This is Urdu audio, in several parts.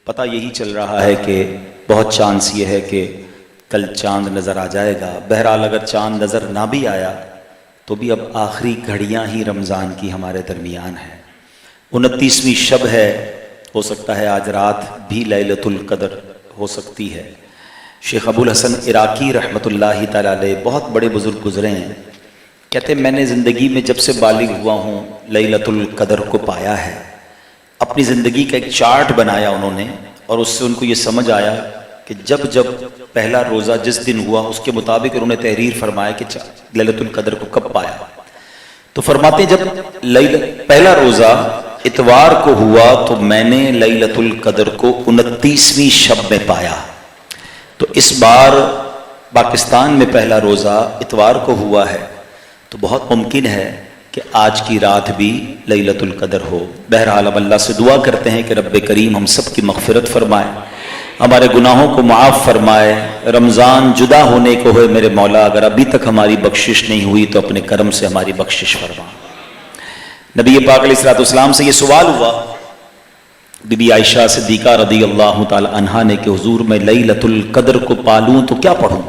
پتہ یہی چل رہا ہے کہ بہت چانس یہ ہے کہ کل چاند نظر آ جائے گا. بہرحال اگر چاند نظر نہ بھی آیا تو بھی اب آخری گھڑیاں ہی رمضان کی ہمارے درمیان ہیں. 29ویں شب ہے، ہو سکتا ہے آج رات بھی لیلۃ القدر ہو سکتی ہے. شیخ ابو الحسن عراقی رحمۃ اللہ تعالی علیہ بہت بڑے بزرگ گزرے ہیں. کہتے ہیں میں نے زندگی میں جب سے بالغ ہوا ہوں لیلۃ القدر کو پایا ہے. اپنی زندگی کا ایک چارٹ بنایا انہوں نے، اور اس سے ان کو یہ سمجھ آیا کہ جب جب پہلا روزہ جس دن ہوا اس کے مطابق انہوں نے تحریر فرمایا کہ لیلۃ القدر کو کب پایا. تو فرماتے ہیں جب پہلا روزہ اتوار کو ہوا تو میں نے لیلۃ القدر کو 29ویں شب میں پایا. تو اس بار پاکستان میں پہلا روزہ اتوار کو ہوا ہے تو بہت ممکن ہے کہ آج کی رات بھی لیلۃ القدر ہو. بہرحال ہم اللہ سے دعا کرتے ہیں کہ رب کریم ہم سب کی مغفرت فرمائے، ہمارے گناہوں کو معاف فرمائے. رمضان جدا ہونے کو ہوئے میرے مولا، اگر ابھی تک ہماری بخشش نہیں ہوئی تو اپنے کرم سے ہماری بخشش فرما. نبی پاک علیہ الصلوۃ والسلام سے یہ سوال ہوا بی بی عائشہ صدیقہ رضی اللہ تعالی عنہا نے کہ حضور میں لیلۃ القدر کو پالوں تو کیا پڑھوں؟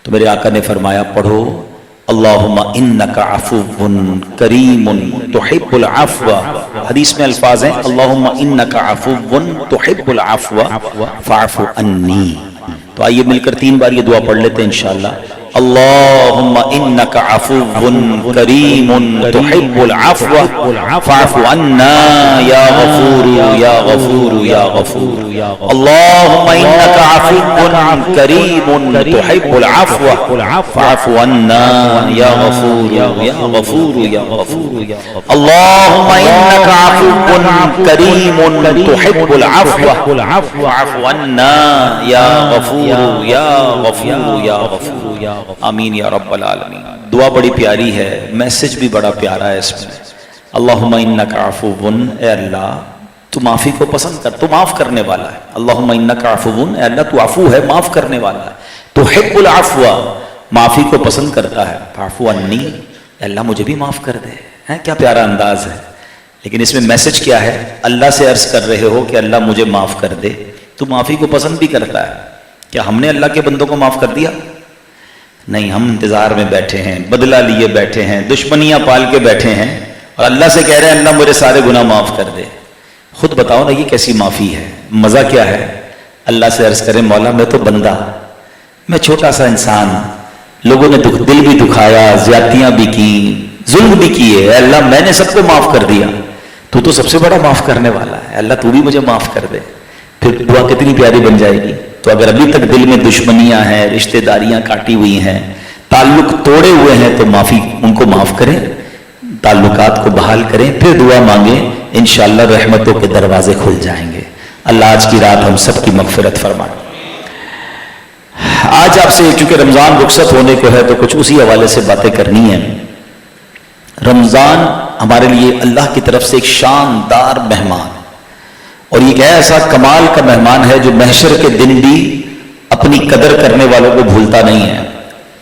تو میرے آقا نے فرمایا پڑھو اللہم انک عفو کریم تحب العفو. حدیث میں الفاظ ہیں اللہم انک عفو تحب العفو فاعف عنی. تو آئیے مل کر 3 بار یہ دعا پڑھ لیتے ہیں انشاءاللہ. اللہم انک عفو کریم تحب العفو فاعف عنا یا غفور یا غفور یا غفور. اللہم انک عفو کریم تحب العفو فاعف عنا یا غفور یا غفور یا غفور. اللہم انک عفو کریم تحب العفو فاعف عنا یا غفور یا غفور یا غفور. آمین یا رب العالمین. دعا بڑی پیاری ہے، میسج بھی بڑا پیارا ہے اس میں. اللہم انک عفو، اے اللہ تو معافی کو پسند کر، تو معاف کرنے والا ہے. اللہم انک عفو، اے اللہ تو عفو ہے، معاف کرنے والا ہے. تحب العفو، معافی کو پسند کرتا ہے. فاعف عنی، اے اللہ مجھے بھی معاف کر دے. کیا پیارا انداز ہے. لیکن اس میں میسج کیا ہے؟ اللہ سے عرض کر رہے ہو کہ اللہ مجھے معاف کر دے. تو معافی کو پسند بھی کرتا ہے. کیا ہم نے اللہ کے بندوں کو معاف کر دیا؟ نہیں، ہم انتظار میں بیٹھے ہیں، بدلہ لیے بیٹھے ہیں، دشمنیاں پال کے بیٹھے ہیں، اور اللہ سے کہہ رہے ہیں اللہ مجھے سارے گناہ معاف کر دے. خود بتاؤ نا یہ کیسی معافی ہے؟ مزہ کیا ہے؟ اللہ سے عرض کریں مولا میں تو بندہ، میں چھوٹا سا انسان، لوگوں نے دل بھی دکھایا، زیادتیاں بھی کی، ظلم بھی کیے، اللہ میں نے سب کو معاف کر دیا. تو سب سے بڑا معاف کرنے والا ہے. اللہ تو بھی مجھے معاف کر دے. پھر دعا کتنی پیاری بن جائے گی. تو اگر ابھی تک دل میں دشمنیاں ہیں، رشتہ داریاں کاٹی ہوئی ہیں، تعلق توڑے ہوئے ہیں تو معافی ان کو معاف کریں، تعلقات کو بحال کریں، پھر دعا مانگیں، انشاءاللہ رحمتوں کے دروازے کھل جائیں گے. اللہ آج کی رات ہم سب کی مغفرت فرمائے. آج آپ سے چونکہ رمضان رخصت ہونے کو ہے تو کچھ اسی حوالے سے باتیں کرنی ہیں. رمضان ہمارے لیے اللہ کی طرف سے ایک شاندار مہمان، اور یہ ایسا کمال کا مہمان ہے جو محشر کے دن بھی اپنی قدر کرنے والوں کو بھولتا نہیں ہے.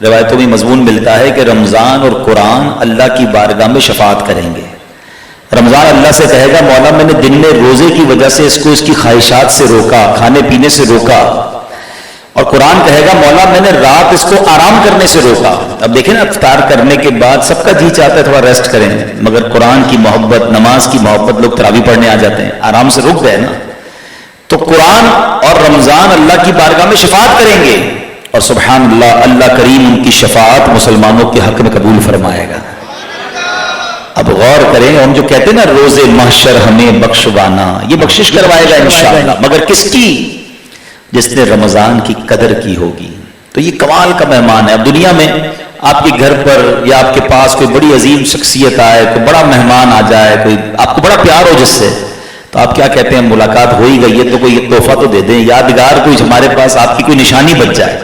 روایتوں میں مضمون ملتا ہے کہ رمضان اور قرآن اللہ کی بارگاہ میں شفاعت کریں گے. رمضان اللہ سے کہے گا مولا میں نے دن میں روزے کی وجہ سے اس کو اس کی خواہشات سے روکا، کھانے پینے سے روکا. اور قرآن کہے گا مولا میں نے رات اس کو آرام کرنے سے روکا. اب دیکھیں نا افطار کرنے کے بعد سب کا جی چاہتا ہے تھوڑا ریسٹ کریں، مگر قرآن کی محبت، نماز کی محبت، لوگ تراویح پڑھنے آ جاتے ہیں، آرام سے رک گئے نا. تو قرآن اور رمضان اللہ کی بارگاہ میں شفاعت کریں گے، اور سبحان اللہ اللہ کریم ان کی شفاعت مسلمانوں کے حق میں قبول فرمائے گا. اب غور کریں، ہم جو کہتے ہیں نا روز محشر ہمیں بخشوانا، یہ بخشش کروائے گا انشاءاللہ، مگر کس کی؟ جس نے رمضان کی قدر کی ہوگی. تو یہ کمال کا مہمان ہے. اب دنیا میں آپ کے گھر پر یا آپ کے پاس کوئی بڑی عظیم شخصیت آئے، کوئی بڑا مہمان آ جائے، کوئی آپ کو بڑا پیار ہو جس سے، تو آپ کیا کہتے ہیں ملاقات ہو ہی گئی ہے تو کوئی تحفہ تو دے دیں، یادگار کوئی ہمارے پاس آپ کی کوئی نشانی بچ جائے.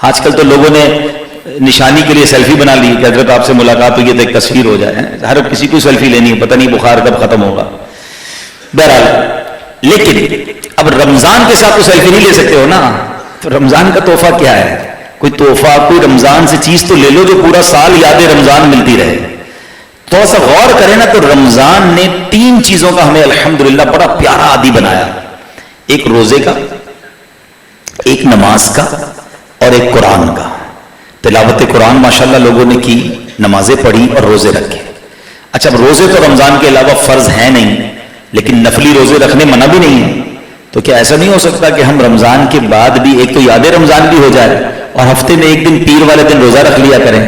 آج کل تو لوگوں نے نشانی کے لیے سیلفی بنا لی کہ حضرت آپ سے ملاقات ہوئی ہے تو ایک تصویر ہو جائے. ہر کسی کو سیلفی لینی ہے، پتہ نہیں بخار کب ختم ہوگا. بہرحال لیکن اب رمضان کے ساتھ تو سیلفی نہیں لے سکتے ہو نا. تو رمضان کا تحفہ کیا ہے؟ کوئی تحفہ، کوئی رمضان سے چیز تو لے لو جو پورا سال یاد رمضان ملتی رہے. تو ایسا غور کریں نا تو رمضان نے 3 چیزوں کا ہمیں الحمدللہ بڑا پیارا عادی بنایا. ایک روزے کا، ایک نماز کا اور ایک قرآن کا. تلاوت قرآن ماشاءاللہ لوگوں نے کی، نمازیں پڑھی اور روزے رکھے. اچھا اب روزے تو رمضان کے علاوہ فرض ہیں نہیں، لیکن نفلی روزے رکھنے منع بھی نہیں ہے. تو کیا ایسا نہیں ہو سکتا کہ ہم رمضان کے بعد بھی ایک تو یاد رمضان بھی ہو جائے اور ہفتے میں ایک دن پیر والے دن روزہ رکھ لیا کریں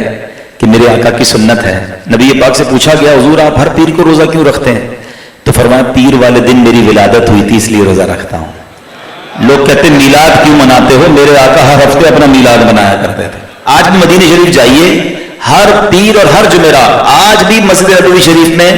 کہ میرے آقا کی سنت ہے. نبی پاک سے پوچھا گیا حضور آپ ہر پیر کو روزہ کیوں رکھتے ہیں؟ تو فرمایا پیر والے دن میری ولادت ہوئی تھی اس لیے روزہ رکھتا ہوں. لوگ کہتے ہیں میلاد کیوں مناتے ہو؟ میرے آقا ہر ہفتے اپنا میلاد منایا کرتے تھے. آج بھی مدینہ شریف جائیے، ہر پیر اور ہر جمعرات آج بھی مسجد نبوی شریف میں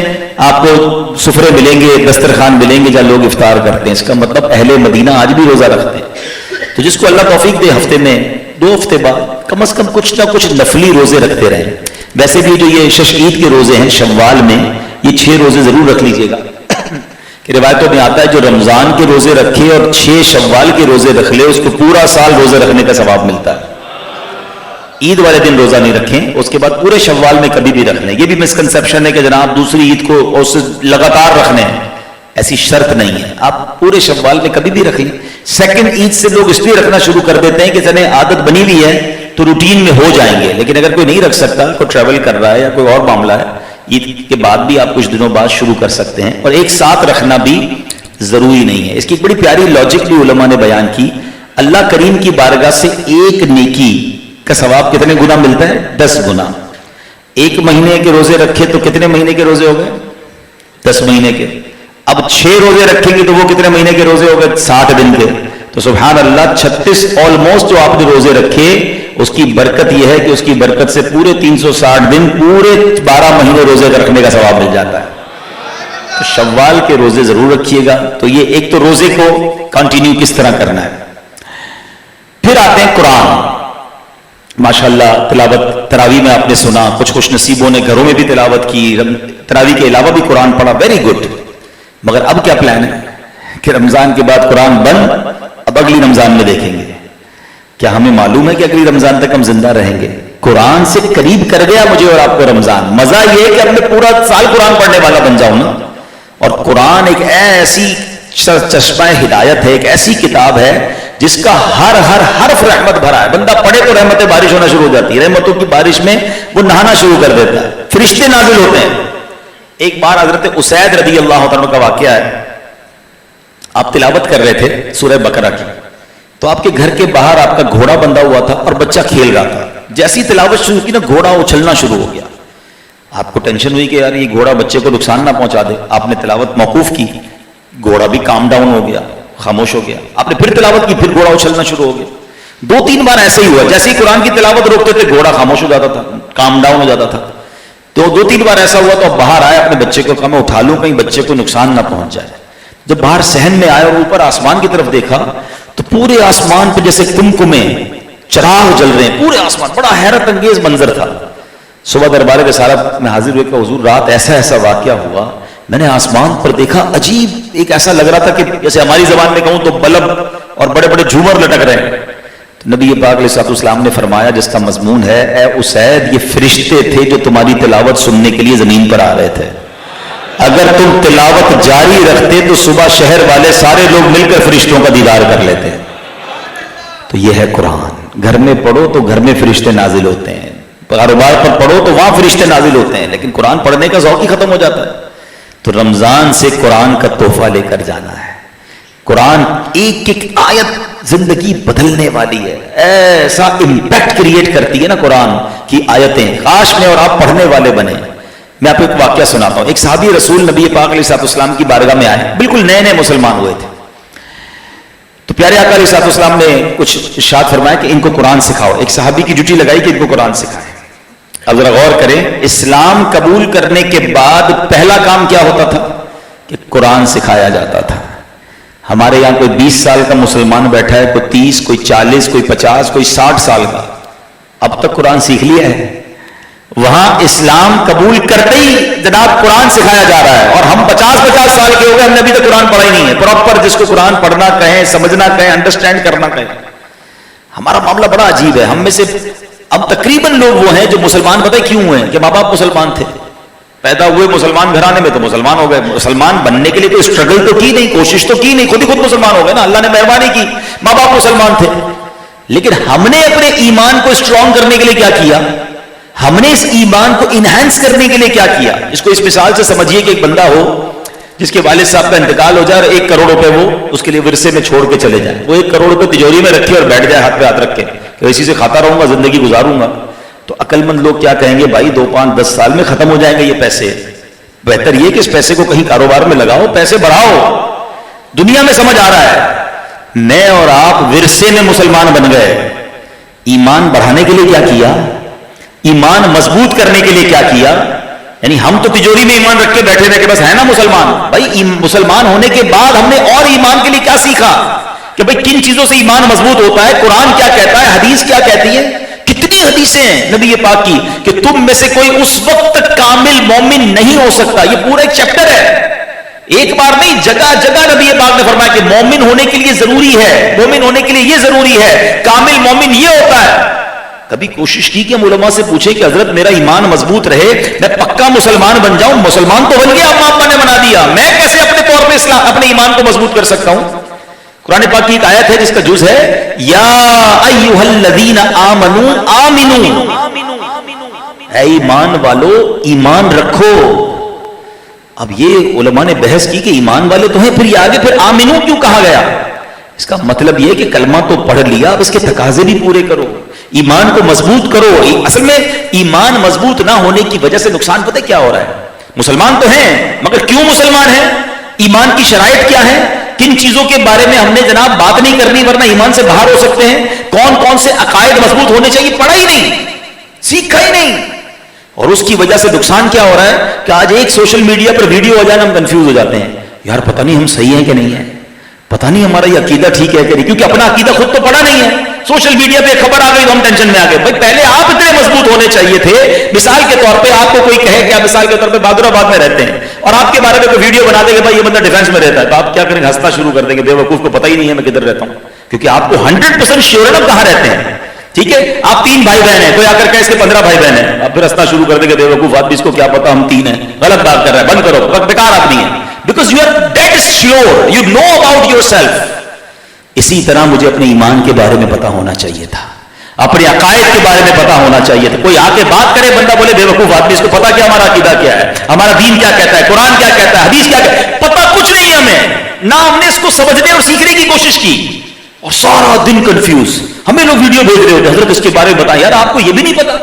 آپ کو سفرے ملیں گے، دسترخوان ملیں گے جہاں لوگ افطار کرتے ہیں. اس کا مطلب اہل مدینہ آج بھی روزہ رکھتے ہیں. تو جس کو اللہ توفیق دے ہفتے میں 2 ہفتے بعد کم از کم کچھ نہ کچھ نفلی روزے رکھتے رہیں. ویسے بھی جو یہ شش عید کے روزے ہیں شوال میں، یہ 6 روزے ضرور رکھ لیجئے گا کہ روایتوں میں آتا ہے جو رمضان کے روزے رکھے اور 6 شوال کے روزے رکھ لے اس کو پورا سال روزے رکھنے کا ثواب ملتا ہے. عید والے دن روزہ نہیں رکھیں، اس کے بعد پورے شوال میں کبھی بھی رکھ لیں. یہ بھی مسکنسپشن ہے کہ جناب دوسری عید کو اس لگاتار رکھنے ہیں، ایسی شرط نہیں ہے. آپ پورے شوال میں کبھی بھی رکھ لیں. سیکنڈ عید سے لوگ اس لیے رکھنا شروع کر دیتے ہیں کہ چلیں عادت بنی ہوئی ہے تو روٹین میں ہو جائیں گے. لیکن اگر کوئی نہیں رکھ سکتا، کوئی ٹریول کر رہا ہے یا کوئی اور معاملہ ہے، عید کے بعد بھی آپ کچھ دنوں بعد شروع کر سکتے ہیں. اور ایک ساتھ رکھنا بھی ضروری نہیں ہے. اس کی ایک بڑی پیاری لاجک بھی علماء نے بیان کی. اللہ کریم کی بارگاہ سے ایک نیکی کا ثواب کتنے گنا ملتا ہے؟ 10 گنا. 1 مہینے کے روزے رکھے تو کتنے مہینے کے روزے ہو گئے؟ 10 مہینے کے. اب 6 روزے رکھیں گے تو وہ کتنے مہینے کے روزے ہو گئے؟ 60 دن کے. تو سبحان اللہ 36 آلموسٹ جو آپ نے روزے رکھے اس کی برکت یہ ہے کہ اس کی برکت سے پورے 360 دن پورے 12 مہینے روزے رکھنے کا ثواب مل جاتا ہے. تو شوال کے روزے ضرور رکھیے گا. تو یہ ایک تو روزے کو کنٹینیو کس طرح کرنا ہے. پھر آتے ہیں قرآن. ماشاءاللہ تلاوت تراویح میں آپ نے سنا، کچھ خوش نصیبوں نے گھروں میں بھی تلاوت کی، تراویح کے علاوہ بھی قرآن پڑھا، ویری گڈ. مگر اب کیا پلان ہے کہ رمضان کے بعد قرآن بند، اب اگلی رمضان میں دیکھیں گے. کیا ہمیں معلوم ہے کہ اگلی رمضان تک ہم زندہ رہیں گے؟ قرآن سے قریب کر گیا مجھے اور آپ کو رمضان. مزہ یہ ہے کہ اب میں پورا سال قرآن پڑھنے والا بن جاؤں نا. اور قرآن ایک ایسی چشمہ ہدایت ہے، ایک ایسی کتاب ہے جس کا ہر حرف رحمت بھرا ہے. بندہ پڑھے تو رحمت بارش ہونا شروع ہو جاتی ہے. رحمتوں کی بارش میں وہ نہانا شروع کر دیتا ہے، فرشتے نازل ہوتے ہیں. ایک بار حضرت اسید رضی اللہ عنہ کا واقعہ ہے. آپ تلاوت کر رہے تھے سورہ بقرہ کی، تو آپ کے گھر کے باہر آپ کا گھوڑا بندھا ہوا تھا اور بچہ کھیل رہا تھا. جیسی تلاوت شروع کی نا گھوڑا اچھلنا شروع ہو گیا. آپ کو ٹینشن ہوئی کہ یار یہ گھوڑا بچے کو نقصان نہ پہنچا دے. آپ نے تلاوت موقوف کی، گھوڑا بھی کام ڈاؤن ہو گیا، خاموش ہو گیا. آپ نے پھر تلاوت کی، پھر گھوڑا اچھلنا شروع ہو گیا. 2-3 بار ایسے ہی ہوا. جیسے ہی قرآن کی تلاوت روکتے تھے گھوڑا خاموش ہو جاتا تھا، کام ڈاؤن ہو جاتا تھا. تو 2-3 بار ایسا ہوا تو اب باہر آئے، اپنے بچے کو کہا میں اٹھا لوں کہیں بچے کو نقصان نہ پہنچ جائے. جب باہر صحن میں آئے اور اوپر آسمان کی طرف دیکھا تو پورے آسمان پہ جیسے کمکمے چراغ جل رہے ہیں پورے آسمان. بڑا حیرت انگیز منظر تھا. صبح دربار رسالت میں حاضر ہوئے کہ حضور رات ایسا واقعہ ہوا. میں نے آسمان پر دیکھا، عجیب ایک ایسا لگ رہا تھا کہ جیسے ہماری زبان میں کہوں تو بلب اور بڑے بڑے جھومر لٹک رہے ہیں. تو نبی پاک علیہ السلام نے فرمایا جس کا مضمون ہے اے اسید یہ فرشتے تھے جو تمہاری تلاوت سننے کے لیے زمین پر آ رہے تھے. اگر تم تلاوت جاری رکھتے تو صبح شہر والے سارے لوگ مل کر فرشتوں کا دیدار کر لیتے. تو یہ ہے قرآن. گھر میں پڑھو تو گھر میں فرشتے نازل ہوتے ہیں، کاروبار پر پڑھو تو وہاں فرشتے نازل ہوتے ہیں، لیکن قرآن پڑھنے کا ذوق ہی ختم ہو جاتا ہے. تو رمضان سے قرآن کا تحفہ لے کر جانا ہے. قرآن ایک ایک آیت زندگی بدلنے والی ہے. ایسا امپیکٹ کریٹ کرتی ہے نا قرآن کی آیتیں. کاش میں اور آپ پڑھنے والے بنے. میں آپ کو ایک واقعہ سناتا ہوں. ایک صحابی رسول نبی پاک علیہ السلام کی بارگاہ میں آئے، بالکل نئے مسلمان ہوئے تھے. تو پیارے آقا علیہ السلام نے کچھ ارشاد فرمایا کہ ان کو قرآن سکھاؤ. ایک صحابی کی ڈیوٹی لگائی کہ ان کو قرآن سکھائیں. اب ذرا غور کریں، اسلام قبول کرنے کے بعد پہلا کام کیا ہوتا تھا کہ قرآن سکھایا جاتا تھا. ہمارے یہاں کوئی 20 سال کا مسلمان بیٹھا ہے، کوئی 30، کوئی 40، کوئی 50، کوئی 60 سال کا، اب تک قرآن سیکھ لیا ہے. وہاں اسلام قبول کرتے ہی جناب قرآن سکھایا جا رہا ہے، اور ہم 50 سال کے ہو گئے، ہم نے ابھی تک قرآن پڑھا ہی نہیں ہے پراپر. جس کو قرآن پڑھنا کہیں، سمجھنا کہیں، انڈرسٹینڈ کرنا کہیں. ہمارا معاملہ بڑا عجیب ہے. ہم میں سے اب تقریباً لوگ وہ ہیں جو مسلمان پتہ کیوں ہوئے کہ ماں باپ مسلمان تھے، پیدا ہوئے مسلمان گھرانے میں تو مسلمان ہو گئے. مسلمان بننے کے لیے کوئی اسٹرگل تو کی نہیں, کوشش تو کی نہیں, خود ہی خود مسلمان ہو گئے نا, اللہ نے مہربانی کی. ماں باپ مسلمان تھے, لیکن ہم نے اپنے ایمان کو اسٹرانگ کرنے کے لیے کیا کیا؟ ہم نے اس ایمان کو انہینس کرنے کے لیے کیا کیا؟ اس کو اس مثال سے سمجھیے کہ ایک بندہ ہو جس کے والد صاحب کا انتقال ہو جائے اور 1 کروڑ روپے وہ اس کے لیے ورثے میں چھوڑ کے چلے جائے. وہ 1 کروڑ روپے تجوری میں رکھے اور بیٹھ جائے ہاتھ پہ ہاتھ رکھ کے کہ اسی سے کھاتا رہوں گا, زندگی گزاروں گا. تو عقل مند لوگ کیا کہیں گے؟ بھائی 2 5 10 سال میں ختم ہو جائیں گے یہ پیسے, بہتر یہ کہ اس پیسے کو کہیں کاروبار میں لگاؤ, پیسے بڑھاؤ. دنیا میں سمجھ آ رہا ہے. میں اور آپ ورثے میں مسلمان بن گئے. ایمان بڑھانے کے لیے کیا کیا؟ ایمان مضبوط کرنے کے لیے کیا کیا؟ یعنی ہم تو تجوری میں ایمان رکھ کے بیٹھے رہے کہ بس ہے نا مسلمان. بھائی مسلمان ہونے کے بعد ہم نے اور ایمان کے لیے کیا سیکھا کہ بھئی کن چیزوں سے ایمان مضبوط ہوتا ہے, قرآن کیا کہتا ہے, حدیث کیا کہتی ہے. کتنی حدیثیں ہیں نبی پاک کی کہ تم میں سے کوئی اس وقت تک کامل مومن نہیں ہو سکتا. یہ پورا ایک چیپٹر ہے, ایک بار نہیں, جگہ جگہ نبی پاک نے فرمایا کہ مومن ہونے کے لیے ضروری ہے, مومن ہونے کے لیے یہ ضروری ہے, کامل مومن یہ ہوتا ہے. کبھی کوشش کی کہ ہم علماء سے پوچھیں کہ حضرت میرا ایمان مضبوط رہے, میں پکا مسلمان بن جاؤں. مسلمان تو بن گیا, اما ابا نے بنا دیا, میں کیسے اپنے طور پہ اپنے ایمان کو مضبوط کر سکتا ہوں؟ قرآن پاک کی ایک آیت ہے جس کا جز ہے یا ایھا الذین آمنوا آمنوا, اے ایمان والو ایمان رکھو. اب یہ علماء نے بحث کی کہ ایمان والے تو ہیں, پھر یہ آگے پھر آمنو کیوں کہا گیا؟ اس کا مطلب یہ کہ کلمہ تو پڑھ لیا, اب اس کے تقاضے بھی پورے کرو, ایمان کو مضبوط کرو. اصل میں ایمان مضبوط نہ ہونے کی وجہ سے نقصان پتہ کیا ہو رہا ہے؟ مسلمان تو ہیں مگر کیوں مسلمان ہیں؟ ایمان کی شرائط کیا ہے؟ کن چیزوں کے بارے میں ہم نے جناب بات نہیں کرنی ورنہ ایمان سے باہر ہو سکتے ہیں؟ کون کون سے عقائد مضبوط ہونے چاہیے؟ پڑھا ہی نہیں, سیکھا ہی نہیں. اور اس کی وجہ سے نقصان کیا ہو رہا ہے کہ آج ایک سوشل میڈیا پر ویڈیو ہو جائے نا ہم کنفیوز ہو جاتے ہیں, یار پتہ نہیں ہم صحیح ہیں کہ نہیں ہیں, پتہ نہیں ہمارا یہ عقیدہ ٹھیک ہے کہ نہیں, کیونکہ اپنا عقیدہ خود تو پڑھا نہیں ہے. سوشل میڈیا پہ خبر آ گئی تو ہم ٹینشن میں آ گئے. بھائی پہلے آپ اتنے مضبوط ہونے چاہیے تھے. مثال کے طور پہ آپ کو کوئی کہے کہ آپ مثال کے طور پہ بہادر آباد میں رہتے ہیں اور آپ کے بارے میں کوئی ویڈیو بنا دے کہ بھائی یہ بندہ ڈیفینس میں رہتا ہے, تو آپ کیا کریں گے؟ ہنسنا شروع کر دیں گے, بے وقوف کو پتہ ہی نہیں ہے میں کدھر رہتا ہوں, کیونکہ آپ کو 100% شیور ہے نا کہاں رہتے ہیں. ٹھیک ہے, آپ 3 بھائی بہن ہیں, کوئی آ کر کہ اس کے 15 بھائی بہن ہیں, آپ پھر ہنسنا شروع کر دیں گے بے وقوف آدمی, اس کو کیا پتا ہم 3 ہیں, غلط بات کر رہا ہے, بند کرو, بیکار آدمی ہے. Because you are that sure, you know about yourself. اسی طرح مجھے اپنے ایمان کے بارے میں پتا ہونا چاہیے تھا, اپنے عقائد کے بارے میں پتا ہونا چاہیے تھا. کوئی آ کے بات کرے, بندہ بولے بے وقوف آدمی, اس کو پتا کیا ہمارا عقیدہ کیا ہے, ہمارا دین کیا کہتا ہے, قرآن کیا کہتا ہے, حدیث کیا کہتا ہے, پتا کچھ نہیں ہمیں, نہ ہم نے اس کو سمجھنے اور سیکھنے کی کوشش کی, اور سارا دن کنفیوز. ہمیں لوگ ویڈیو بھیج رہے ہوتے, حضرت اس کے بارے میں بتائیں. یار آپ کو یہ بھی نہیں پتا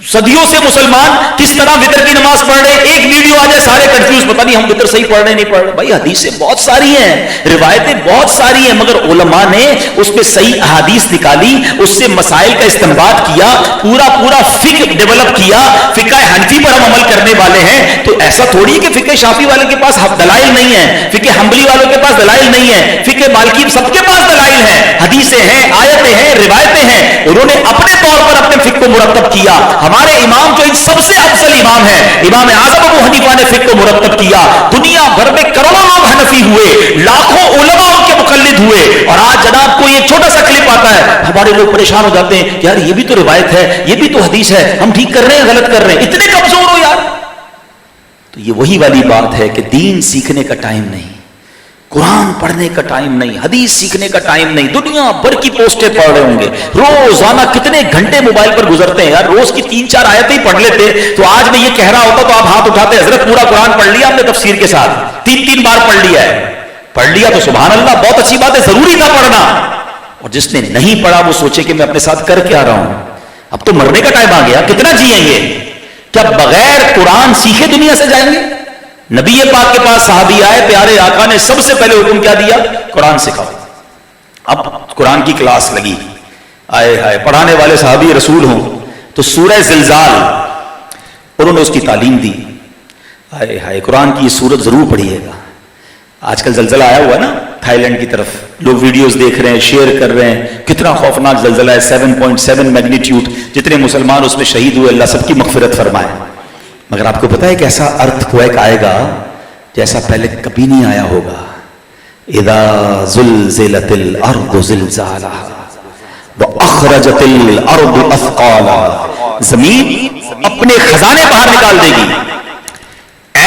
صدیوں سے مسلمان کس طرح وتر کی نماز پڑھ رہے, ایک ویڈیو آ جائے سارے کنفیوز, پتہ نہیں ہم وتر صحیح پڑھ رہے نہیں پڑھ رہے. بھائی حدیثیں بہت ساری ہیں, روایتیں بہت ساری ہیں, مگر علماء نے اس پہ صحیح احادیث نکالی, اس سے مسائل کا استنباط کیا, پورا فقہ ڈیولپ کیا. فقہ حنفی پر ہم عمل کرنے والے ہیں, تو ایسا تھوڑی کہ فقہ شافعی والے کے پاس دلائل نہیں ہے, فقہ حنبلی والوں کے پاس دلائل نہیں ہے, فقہ مالکی سب کے پاس دلائل ہیں, حدیثیں ہیں, آیتیں ہیں, روایتیں ہیں. انہوں نے اپنے طور پر اپنے فقہ کو مرتب کیا. ہمارے امام جو ان سب سے افضل امام ہیں, امام اعظم ابو حنیفہ نے فقہ کو مرتب کیا. دنیا بھر میں کروڑوں لوگ حنفی ہوئے, لاکھوں علماء ان کے مقلد ہوئے, اور آج جناب کو یہ چھوٹا سا کلپ آتا ہے, ہمارے لوگ پریشان ہو جاتے ہیں کہ یار یہ بھی تو روایت ہے, یہ بھی تو حدیث ہے, ہم ٹھیک کر رہے ہیں غلط کر رہے ہیں, اتنے کمزور ہو یار. تو یہ وہی والی بات ہے کہ دین سیکھنے کا ٹائم نہیں, قرآن پڑھنے کا ٹائم نہیں, حدیث سیکھنے کا ٹائم نہیں. دنیا بھر کی پوسٹیں پڑھ رہے ہوں گے, روزانہ کتنے گھنٹے موبائل پر گزرتے ہیں یار, روز کی 3-4 آیتیں ہی پڑھ لیتے. تو آج میں یہ کہہ رہا ہوتا تو آپ ہاتھ اٹھاتے, حضرت پورا قرآن پڑھ لیا ہم نے تفسیر کے ساتھ, 3 بار پڑھ لیا ہے. پڑھ لیا تو سبحان اللہ, بہت اچھی بات ہے, ضروری تھا پڑھنا. اور جس نے نہیں پڑھا وہ سوچے کہ میں اپنے ساتھ کر کے آ رہا ہوں, اب تو مرنے کا ٹائم آ گیا, کتنا جیئیں گے؟ کیا بغیر قرآن سیکھے دنیا سے جائیں گے؟ نبی پاک کے پاس صحابی آئے, پیارے آقا نے سب سے پہلے حکم کیا دیا؟ قرآن سکھاؤ. اب قرآن کی کلاس لگی, آئے ہائے, پڑھانے والے صحابی رسول ہوں تو سورہ زلزال انہوں نے اس کی تعلیم دی. آئے ہائے, قرآن کی یہ سورت ضرور پڑھیے گا. آج کل زلزلہ آیا ہوا ہے نا تھائی لینڈ کی طرف, لوگ ویڈیوز دیکھ رہے ہیں, شیئر کر رہے ہیں, کتنا خوفناک زلزلہ ہے, 7.7 میگنیٹیوڈ, جتنے مسلمان اس میں شہید ہوئے, اللہ سب کی مغفرت فرمائے. مگر آپ کو پتا ہے کہ ایسا ارتھ کویک آئے گا جیسا پہلے کبھی نہیں آیا ہوگا. اذا زلزلت الارض زلزالها واخرجت الارض اثقالها, زمین اپنے خزانے باہر نکال دے گی,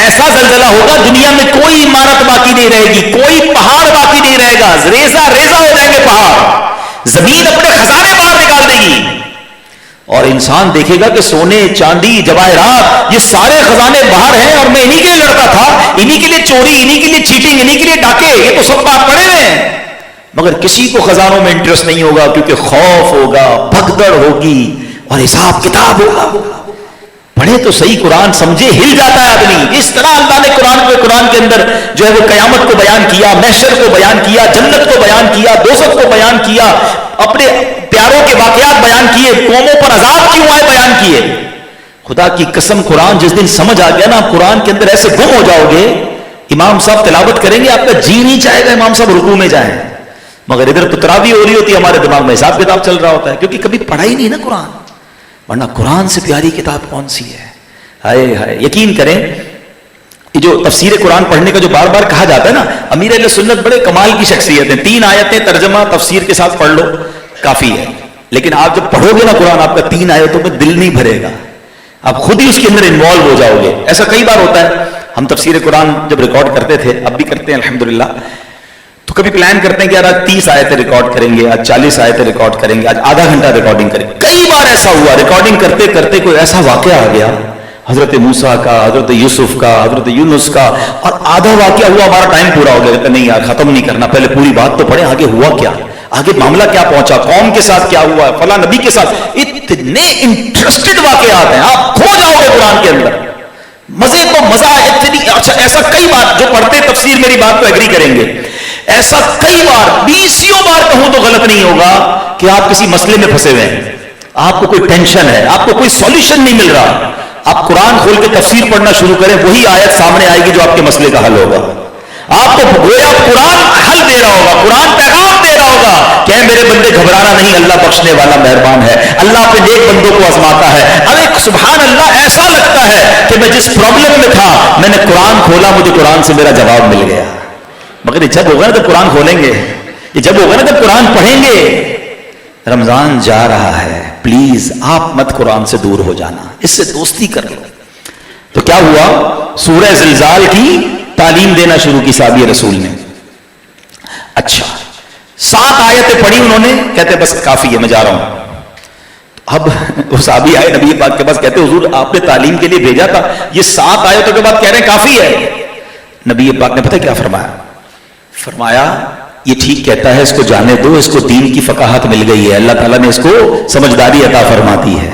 ایسا زلزلہ ہوگا دنیا میں کوئی عمارت باقی نہیں رہے گی, کوئی پہاڑ باقی نہیں رہے گا, ریزہ ریزہ ہو جائیں گے پہاڑ, زمین اپنے خزانے باہر نکال دے گی, اور انسان دیکھے گا کہ سونے چاندی جواہرات یہ سارے خزانے باہر ہیں, اور میں انہی کے لیے لڑتا تھا, انہی کے لیے چوری, انہی کے لیے چیٹنگ, انہی کے لیے ڈاکے, یہ تو سب بات پڑے ہوئے ہیں, مگر کسی کو خزانوں میں انٹرسٹ نہیں ہوگا, کیونکہ خوف ہوگا, بھگدڑ ہوگی, اور حساب کتاب ہوگا. پڑھے تو صحیح قرآن, سمجھے, ہل جاتا ہے آدمی. اس طرح اللہ نے قرآن کے اندر جو ہے وہ قیامت کو بیان کیا, محشر کو بیان کیا, جنت کو بیان کیا, دوزخ کو بیان کیا, اپنے پیاروں کے واقعات بیان کیے, قوموں پر عذاب کیوں آئے بیان کیے. خدا کی قسم قرآن جس دن سمجھ آ گیا نا, قرآن کے اندر ایسے گم ہو جاؤ گے, امام صاحب تلاوت کریں گے, آپ کا جی نہیں چاہے گا امام صاحب رکوع میں جائیں, مگر ادھر تو تراویح ہو رہی ہوتی ہے, ہمارے دماغ میں حساب کتاب چل رہا ہوتا ہے, کیونکہ کبھی پڑھا ہی نہیں نا قرآن. ورنہ قرآن سے پیاری کتاب کون سی ہے. ہائے ہائے, یقین کریں یہ جو تفسیر قرآن پڑھنے کا جو بار بار کہا جاتا ہے نا, امیر اہل سنت بڑے کمال کی شخصیت ہیں, 3 آیتیں ترجمہ تفسیر کے ساتھ پڑھ لو کافی ہے, لیکن آپ جب پڑھو گے نا قرآن, آپ کا 3 آیتوں میں دل نہیں بھرے گا, آپ خود ہی اس کے اندر انوالو ہو جاؤ گے. ایسا کئی بار ہوتا ہے, ہم تفسیر قرآن جب ریکارڈ کرتے تھے, اب بھی کرتے ہیں الحمدللہ, تو کبھی پلان کرتے ہیں کہ آج 30 آیتیں ریکارڈ کریں گے, آج 40 آیتیں ریکارڈ کریں گے, آج آدھا گھنٹہ ریکارڈنگ کریں گے. کئی بار ایسا ہوا ریکارڈنگ کرتے کرتے کوئی ایسا واقعہ آ گیا, حضرت موسیٰ کا, حضرت یوسف کا, حضرت یونس کا, اور آدھا واقعہ ہوا, ہمارا ٹائم پورا ہو گیا, کہتے نہیں یار ختم نہیں کرنا, پہلے پوری بات تو پڑھیں, آگے ہوا کیا, آگے معاملہ کیا پہنچا, قوم کے ساتھ کیا ہوا, فلاں نبی کے ساتھ. اتنے انٹرسٹڈ واقعات ہیں, آپ کھو جاؤ گے قرآن کے اندر, مزے تو مزہ اتنی. اچھا ایسا کئی بار, جو پڑھتے تفسیر میری بات کو ایگری کریں گے, ایسا کئی بار 20 بار کہوں تو غلط نہیں ہوگا کہ آپ کسی مسئلے میں پھنسے ہوئے ہیں, آپ کو کوئی ٹینشن ہے, آپ کو کوئی سولوشن نہیں مل رہا, آپ قرآن کھول کے تفسیر پڑھنا شروع کریں, وہی آیت سامنے آئے گی جو آپ کے مسئلے کا حل ہوگا. آپ کو گویا قرآن حل دے رہا ہوگا, قرآن پیغام دے رہا ہوگا کہ میرے بندے گھبرانا نہیں, اللہ بخشنے والا مہربان ہے, اللہ اپنے نیک بندوں کو آزماتا ہے. ارے سبحان اللہ, ایسا لگتا ہے کہ میں جس پرابلم میں تھا, میں نے قرآن کھولا, مجھے قرآن سے میرا جواب مل گیا. مگر یہ جب ہوگا نا جب قرآن کھولیں گے, یہ جب ہوگا نا جب قرآن پڑھیں گے. رمضان جا رہا ہے, پلیز آپ مت قرآن سے دور ہو جانا, اس سے دوستی کر لو. تو کیا ہوا, سورہ زلزال کی تعلیم دینا شروع کی صحابی رسول نے. اچھا 7 آیتیں پڑھی انہوں نے, کہتے بس کافی ہے, میں جا رہا ہوں. اب وہ صحابی آئے نبی پاک کے پاس, کہتے حضور آپ نے تعلیم کے لیے بھیجا تھا, یہ 7 آیتوں کے بعد کہہ رہے ہیں کافی ہے. نبی پاک نے پتہ کیا فرمایا, یہ ٹھیک کہتا ہے, اس کو جانے دو, اس کو دین کی فقاہت مل گئی ہے, اللہ تعالیٰ نے اس کو سمجھداری عطا فرما دی ہے.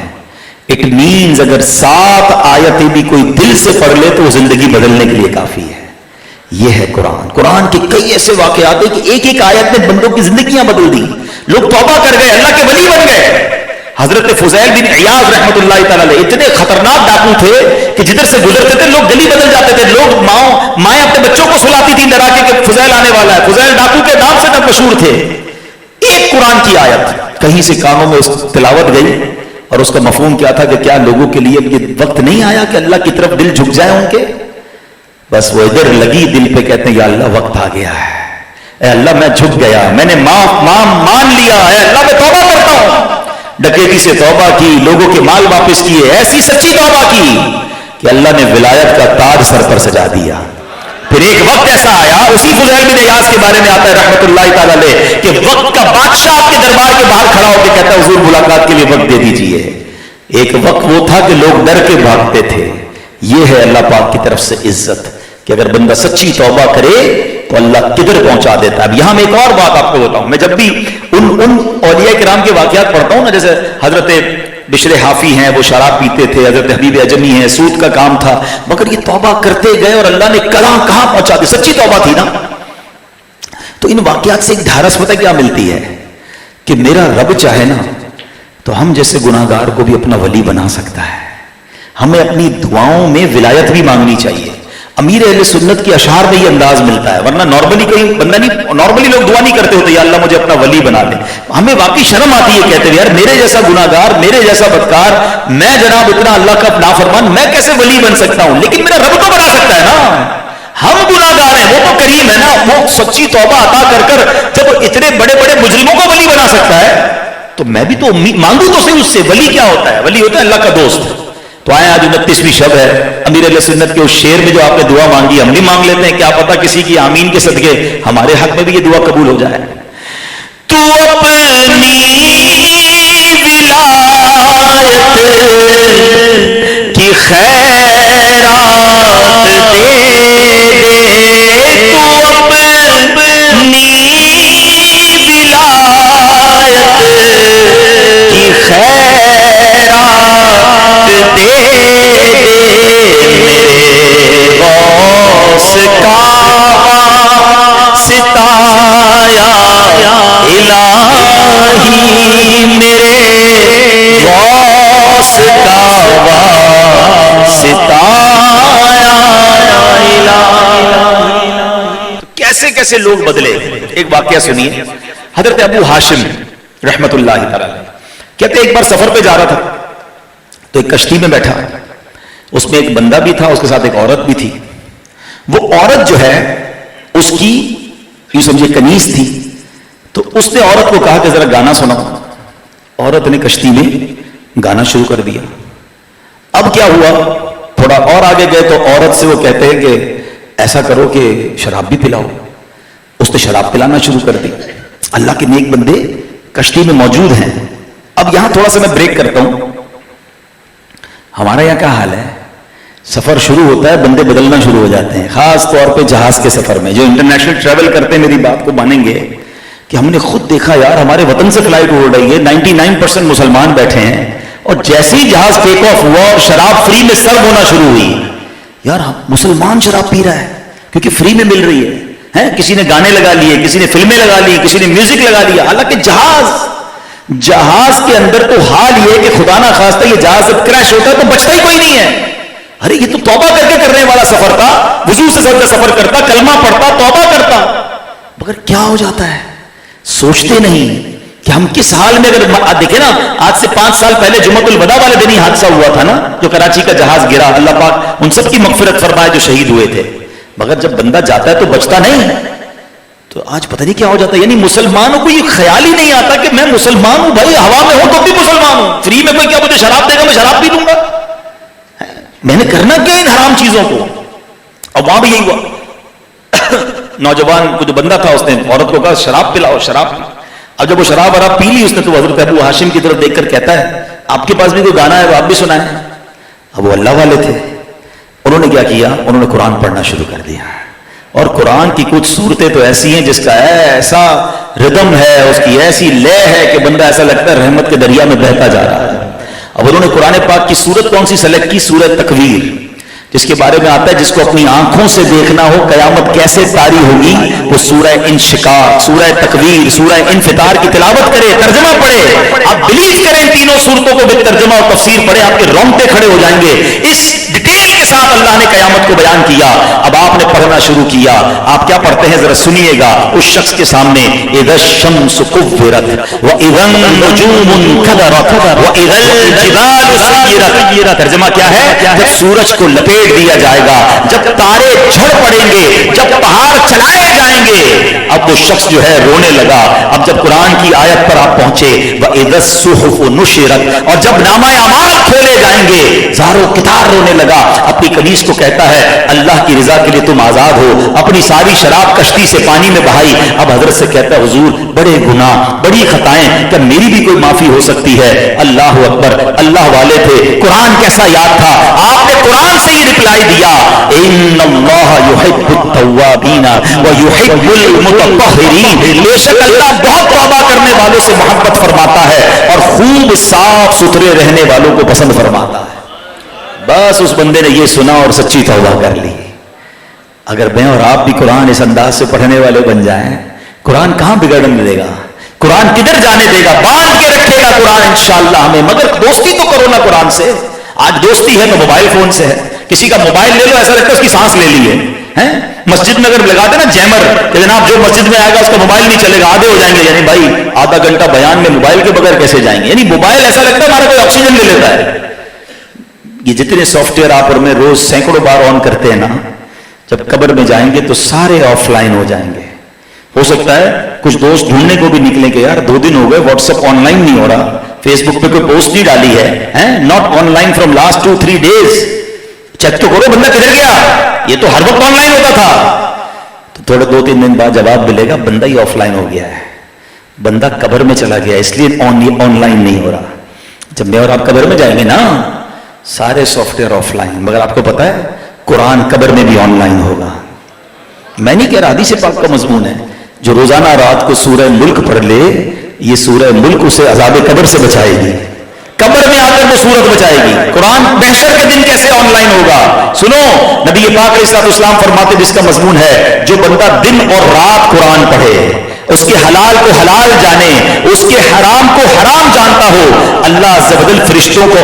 اٹ مینز اگر 7 آیتیں بھی کوئی دل سے پڑھ لے تو وہ زندگی بدلنے کے لیے کافی ہے. یہ ہے قرآن. قرآن کے کئی ایسے واقعات ہیں کہ ایک ایک آیت نے بندوں کی زندگیاں بدل دی, لوگ توبہ کر گئے, اللہ کے ولی بن گئے. حضرت فضیل بن عیاض رحمۃ اللہ تعالیٰ علیہ اتنے خطرناک ڈاکو تھے کہ جدھر سے گزرتے تھے لوگ گلی بدل جاتے تھے. لوگ مائیں اپنے بچوں کو سلاتی تھی ڈرا کے کہ فضیل آنے والا ہے. فضیل ڈاکو کے نام سے تب مشہور تھے. ایک قرآن کی آیت کہیں سے کانوں میں اس تلاوت گئی, اور اس کا مفہوم کیا تھا کہ کیا لوگوں کے لیے یہ وقت نہیں آیا کہ اللہ کی طرف دل جھک جائے ان کے. بس وہ ادھر لگی دل پہ, کہتے ہیں یا اللہ وقت آ گیا ہے, اے اللہ میں جھک گیا, میں نے مان لیا, اے اللہ میں توبہ کرتا ہوں. ڈکیتی سے توبہ کی, لوگوں کے مال واپس کیے, ایسی سچی توبہ کی کہ اللہ نے ولایت کا تاج سر پر سجا دیا. پھر ایک وقت ایسا آیا, اسی فضیل بن عیاض کے بارے میں آتا ہے رحمت اللہ تعالیٰ علیہ, کہ وقت کا بادشاہ آپ کے دربار کے باہر کھڑا ہو کے کہتا ہے حضور ملاقات کے لیے وقت دے دیجئے. ایک وقت وہ تھا کہ لوگ ڈر کے بھاگتے تھے. یہ ہے اللہ پاک کی طرف سے عزت کہ اگر بندہ سچی توبہ کرے تو اللہ کدھر پہنچا دیتا ہے. اب یہاں میں ایک اور بات آپ کو بتاؤں, میں جب بھی ان اولیاء کرام کے واقعات پڑھتا ہوں نا, جیسے حضرت بشر حافی ہیں, وہ شراب پیتے تھے, حضرت حبیب اجمی ہیں, سود کا کام تھا, مگر یہ توبہ کرتے گئے اور اللہ نے کہاں پہنچا دی, سچی توبہ تھی نا. تو ان واقعات سے ایک دھارس پتہ کیا ملتی ہے کہ میرا رب چاہے نا تو ہم جیسے گناہگار کو بھی اپنا ولی بنا سکتا ہے. ہمیں اپنی دعاؤں میں ولایت بھی مانگنی چاہیے. امیر اہل سنت کی اشعار میں یہ انداز ملتا ہے, ورنہ نارملی کوئی بندہ نہیں, نارملی لوگ دعا نہیں کرتے ہوتے یا اللہ مجھے اپنا ولی بنا دے. ہمیں واقعی شرم آتی ہے, کہتے ہیں یار میرے جیسا گناہگار, میرے جیسا بدکار, میں جناب اتنا اللہ کا نافرمان, میں کیسے ولی بن سکتا ہوں. لیکن میرا رب تو بنا سکتا ہے نا. ہم گناہگار ہیں, وہ تو کریم ہے نا, وہ سچی توبہ عطا کر کر جب اتنے بڑے بڑے مجرموں کو ولی بنا سکتا ہے, تو میں بھی تو مانگوں تو صحیح اس سے. ولی کیا ہوتا ہے؟ ولی ہوتا ہے اللہ کا دوست. تو آئے آج 29ویں شب ہے, امیر اہل سنت کے اس شعر میں جو آپ نے دعا مانگی ہم بھی مانگ لیتے ہیں, کیا پتا کسی کی آمین کے صدقے ہمارے حق میں بھی یہ دعا قبول ہو جائے. تو اپنی ولایت کی خیرات دے دے, تو اپنی ولایت کی خیرات دے دے, میرے غوث کا ستایا الہی, میرے غوث کا ستایا الہی. کیسے کیسے لوگ بدلے. ایک واقعہ سنیے, حضرت ابو ہاشم رحمت اللہ تعالی کہتے ایک بار سفر پہ جا رہا تھا تو ایک کشتی میں بیٹھا, اس میں ایک بندہ بھی تھا, اس کے ساتھ ایک عورت بھی تھی. وہ عورت جو ہے اس کی یوں سمجھے کنیز تھی, تو اس نے عورت کو کہا کہ ذرا گانا سناؤ. عورت نے کشتی میں گانا شروع کر دیا. اب کیا ہوا, تھوڑا اور آگے گئے تو عورت سے وہ کہتے ہیں کہ ایسا کرو کہ شراب بھی پلاؤ. اس نے شراب پلانا شروع کر دی. اللہ کے نیک بندے کشتی میں موجود ہیں. اب یہاں تھوڑا سا میں بریک کرتا ہوں. ہمارا یہاں کیا حال ہے, سفر شروع ہوتا ہے بندے بدلنا شروع ہو جاتے ہیں, خاص طور پہ جہاز کے سفر میں. جو انٹرنیشنل ٹریول کرتے ہیں میری بات کو مانیں گے کہ ہم نے خود دیکھا یار ہمارے وطن سے فلائٹ اڑ رہی ہے, 99% مسلمان بیٹھے ہیں, اور جیسے ہی جہاز ٹیک آف ہوا اور شراب فری میں سرو ہونا شروع ہوئی, یار مسلمان شراب پی رہا ہے کیونکہ فری میں مل رہی ہے. کسی نے گانے لگا لیے, کسی نے فلمیں لگا لی, کسی نے میوزک لگا لیا. حالانکہ جہاز کے اندر تو حال یہ کہ خدا نہ خواستہ یہ جہاز جب کریش ہوتا ہے تو بچتا ہی کوئی نہیں ہے. ارے یہ تو توبہ کر کے کرنے والا سفر تھا, وضو سے سفر کرتا, کلمہ پڑھتا, توبہ کرتا, مگر کیا ہو جاتا ہے سوچتے نہیں کہ ہم کس حال میں. اگر دیکھیں نا, آج سے 5 سال پہلے جمعۃ الوداع والے دن ہی حادثہ ہوا تھا نا, جو کراچی کا جہاز گرا. اللہ پاک ان سب کی مغفرت فرمائے جو شہید ہوئے تھے. مگر جب بندہ جاتا ہے تو بچتا نہیں. تو آج پتہ نہیں کیا ہو جاتا ہے. یعنی مسلمانوں کو یہ خیال ہی نہیں آتا کہ میں مسلمان ہوں بھائی, ہوا میں ہوں تو بھی مسلمان ہوں. فری میں کوئی کیا مجھے شراب دے گا میں شراب پی لوں گا. میں نے کرنا کیا ان حرام چیزوں کو. اور وہاں بھی یہی ہوا. نوجوان کو جو بندہ تھا اس نے عورت کو کہا شراب پلاؤ, شراب. اب جب وہ شراب پی لی اس نے تو حضرت ابو ہاشم کی طرف دیکھ کر کہتا ہے آپ کے پاس بھی کوئی گانا ہے وہ آپ بھی سنائیں. اب وہ اللہ والے تھے, انہوں نے کیا کیا, انہوں نے قرآن پڑھنا شروع کر دیا. اور قرآن کی کچھ صورتیں تو ایسی ہیں جس کا ایسا ردم ہے, اس کی ایسی لے ہے کہ بندہ ایسا لگتا ہے رحمت کے دریا میں بہتا جا رہا ہے. اب انہوں نے قرآن پاک کی سورت کون سی سلیکٹ کی, سورہ تکویر, جس کے بارے میں آتا ہے جس کو اپنی آنکھوں سے دیکھنا ہو قیامت کیسے طاری ہوگی, وہ سورہ انشقاق, سورہ تکویر, سورہ انفطار کی تلاوت کرے, ترجمہ پڑھے. آپ بلیو کریں تینوں سورتوں کو بھی ترجمہ اور تفسیر پڑھے, آپ کے رونگٹے کھڑے ہو جائیں گے. اس ڈیٹیل کے ساتھ اللہ نے قیامت کو بیان کیا. اب آپ نے پڑھنا شروع کیا. آپ کیا پڑھتے ہیں ذرا سنیے گا. اس شخص کے سامنے اذا الشمس كورت واذا النجوم انكدرت واذا الجبال سيرت. ترجمہ کیا ہے, جب سورج کو لپیٹ دیا جائے گا, جب تارے جھڑ پڑیں گے, جب پہاڑ چلائے جائیں گے. اب وہ شخص جو ہے رونے لگا. اب جب قرآن کی آیت پر آپ پہنچے وَإِذَا الصُّحُفُ نُشِرَتْ, اور جب نامہ اعمال کھولے جائیں گے, زارو کتار رونے لگا. اپنی کنیز کو کہتا ہے اللہ کی رضا کے لیے تم آزاد ہو. اپنی ساری شراب کشتی سے پانی میں بہائی. اب حضرت سے کہتا ہے حضور بڑے گناہ, بڑی خطائیں, کیا میری بھی کوئی معافی ہو سکتی ہے؟ اللہ اکبر, اللہ والے تھے. قرآن کیسا یاد تھا, آپ نے قرآن سے ہی رپلائی دیا ان اللہ یحب التوابین ویحب المتطہرین. بے شک اللہ بہت توبہ کرنے والوں سے محبت فرماتا ہے اور خوب صاف ستھرے رہنے والوں کو پسند فرماتا ہے. بس اس بندے نے یہ سنا اور سچی توبہ کر لی. اگر میں اور آپ بھی قرآن اس انداز سے پڑھنے والے بن جائیں, قرآن کہاں بگڑنے دے گا, قرآن کدھر جانے دے گا, باندھ کے رکھے گا قرآن انشاءاللہ ہمیں. مگر دوستی تو کرو نا قرآن سے. آج دوستی ہے تو موبائل فون سے ہے. کسی کا موبائل لے لو ایسا لگتا ہے اس کی سانس لے لی ہے. مسجد میں اگر لگاتے نا جیمر کہ جناب جو مسجد میں آئے گا اس کا موبائل نہیں چلے گا, آدھے ہو جائیں گے. یعنی بھائی آدھا گھنٹہ بیان میں موبائل کے بغیر کیسے جائیں گے. یعنی موبائل ایسا لگتا ہے ہمارا کوئی آکسیجن لے لیتا ہے. یہ جتنے سافٹ ویئر آپ اور میں روز سینکڑوں بار آن کرتے ہیں نا, جب قبر میں جائیں گے تو سارے آف لائن ہو جائیں گے. ہو سکتا ہے کچھ دوست ڈھونڈنے کو بھی نکلیں کہ یار 2 دن ہو گئے واٹس ایپ آن لائن نہیں ہو رہا, فیس بک پہ کوئی پوسٹ نہیں ڈالی ہے, not on line from last 2-3 days, check تو کرو بندہ کدھر گیا, یہ تو ہر وقت آن لائن ہوتا تھا. تو تھوڑے 2-3 دن بعد جواب ملے گا بندہ ہی آف لائن ہو گیا ہے, بندہ قبر میں چلا گیا, اس لیے آن لائن نہیں ہو رہا. جب میں اور آپ قبر میں جائیں گے نا سارے سافٹ ویئر آف لائن, مگر آپ کو پتا ہے قرآن قبر میں بھی آن لائن ہوگا. میں نہیں کہہ رہا, حدیث پاک کا مضمون ہے, جو روزانہ رات کو سورہ ملک پڑھ لے, یہ سورہ ملک اسے عذاب قبر سے بچائے گی, قبر میں آ کر وہ سورت بچائے گی. قرآن محشر کے دن کیسے آن لائن ہوگا؟ سنو, نبی پاک علیہ السلام فرماتے جس کا مضمون ہے جو بندہ دن اور رات قرآن پڑھے, اس کے حلال کو حلال جانے, اس کے حرام کو حرام جانتا ہو, اللہ عز و جل فرشتوں کا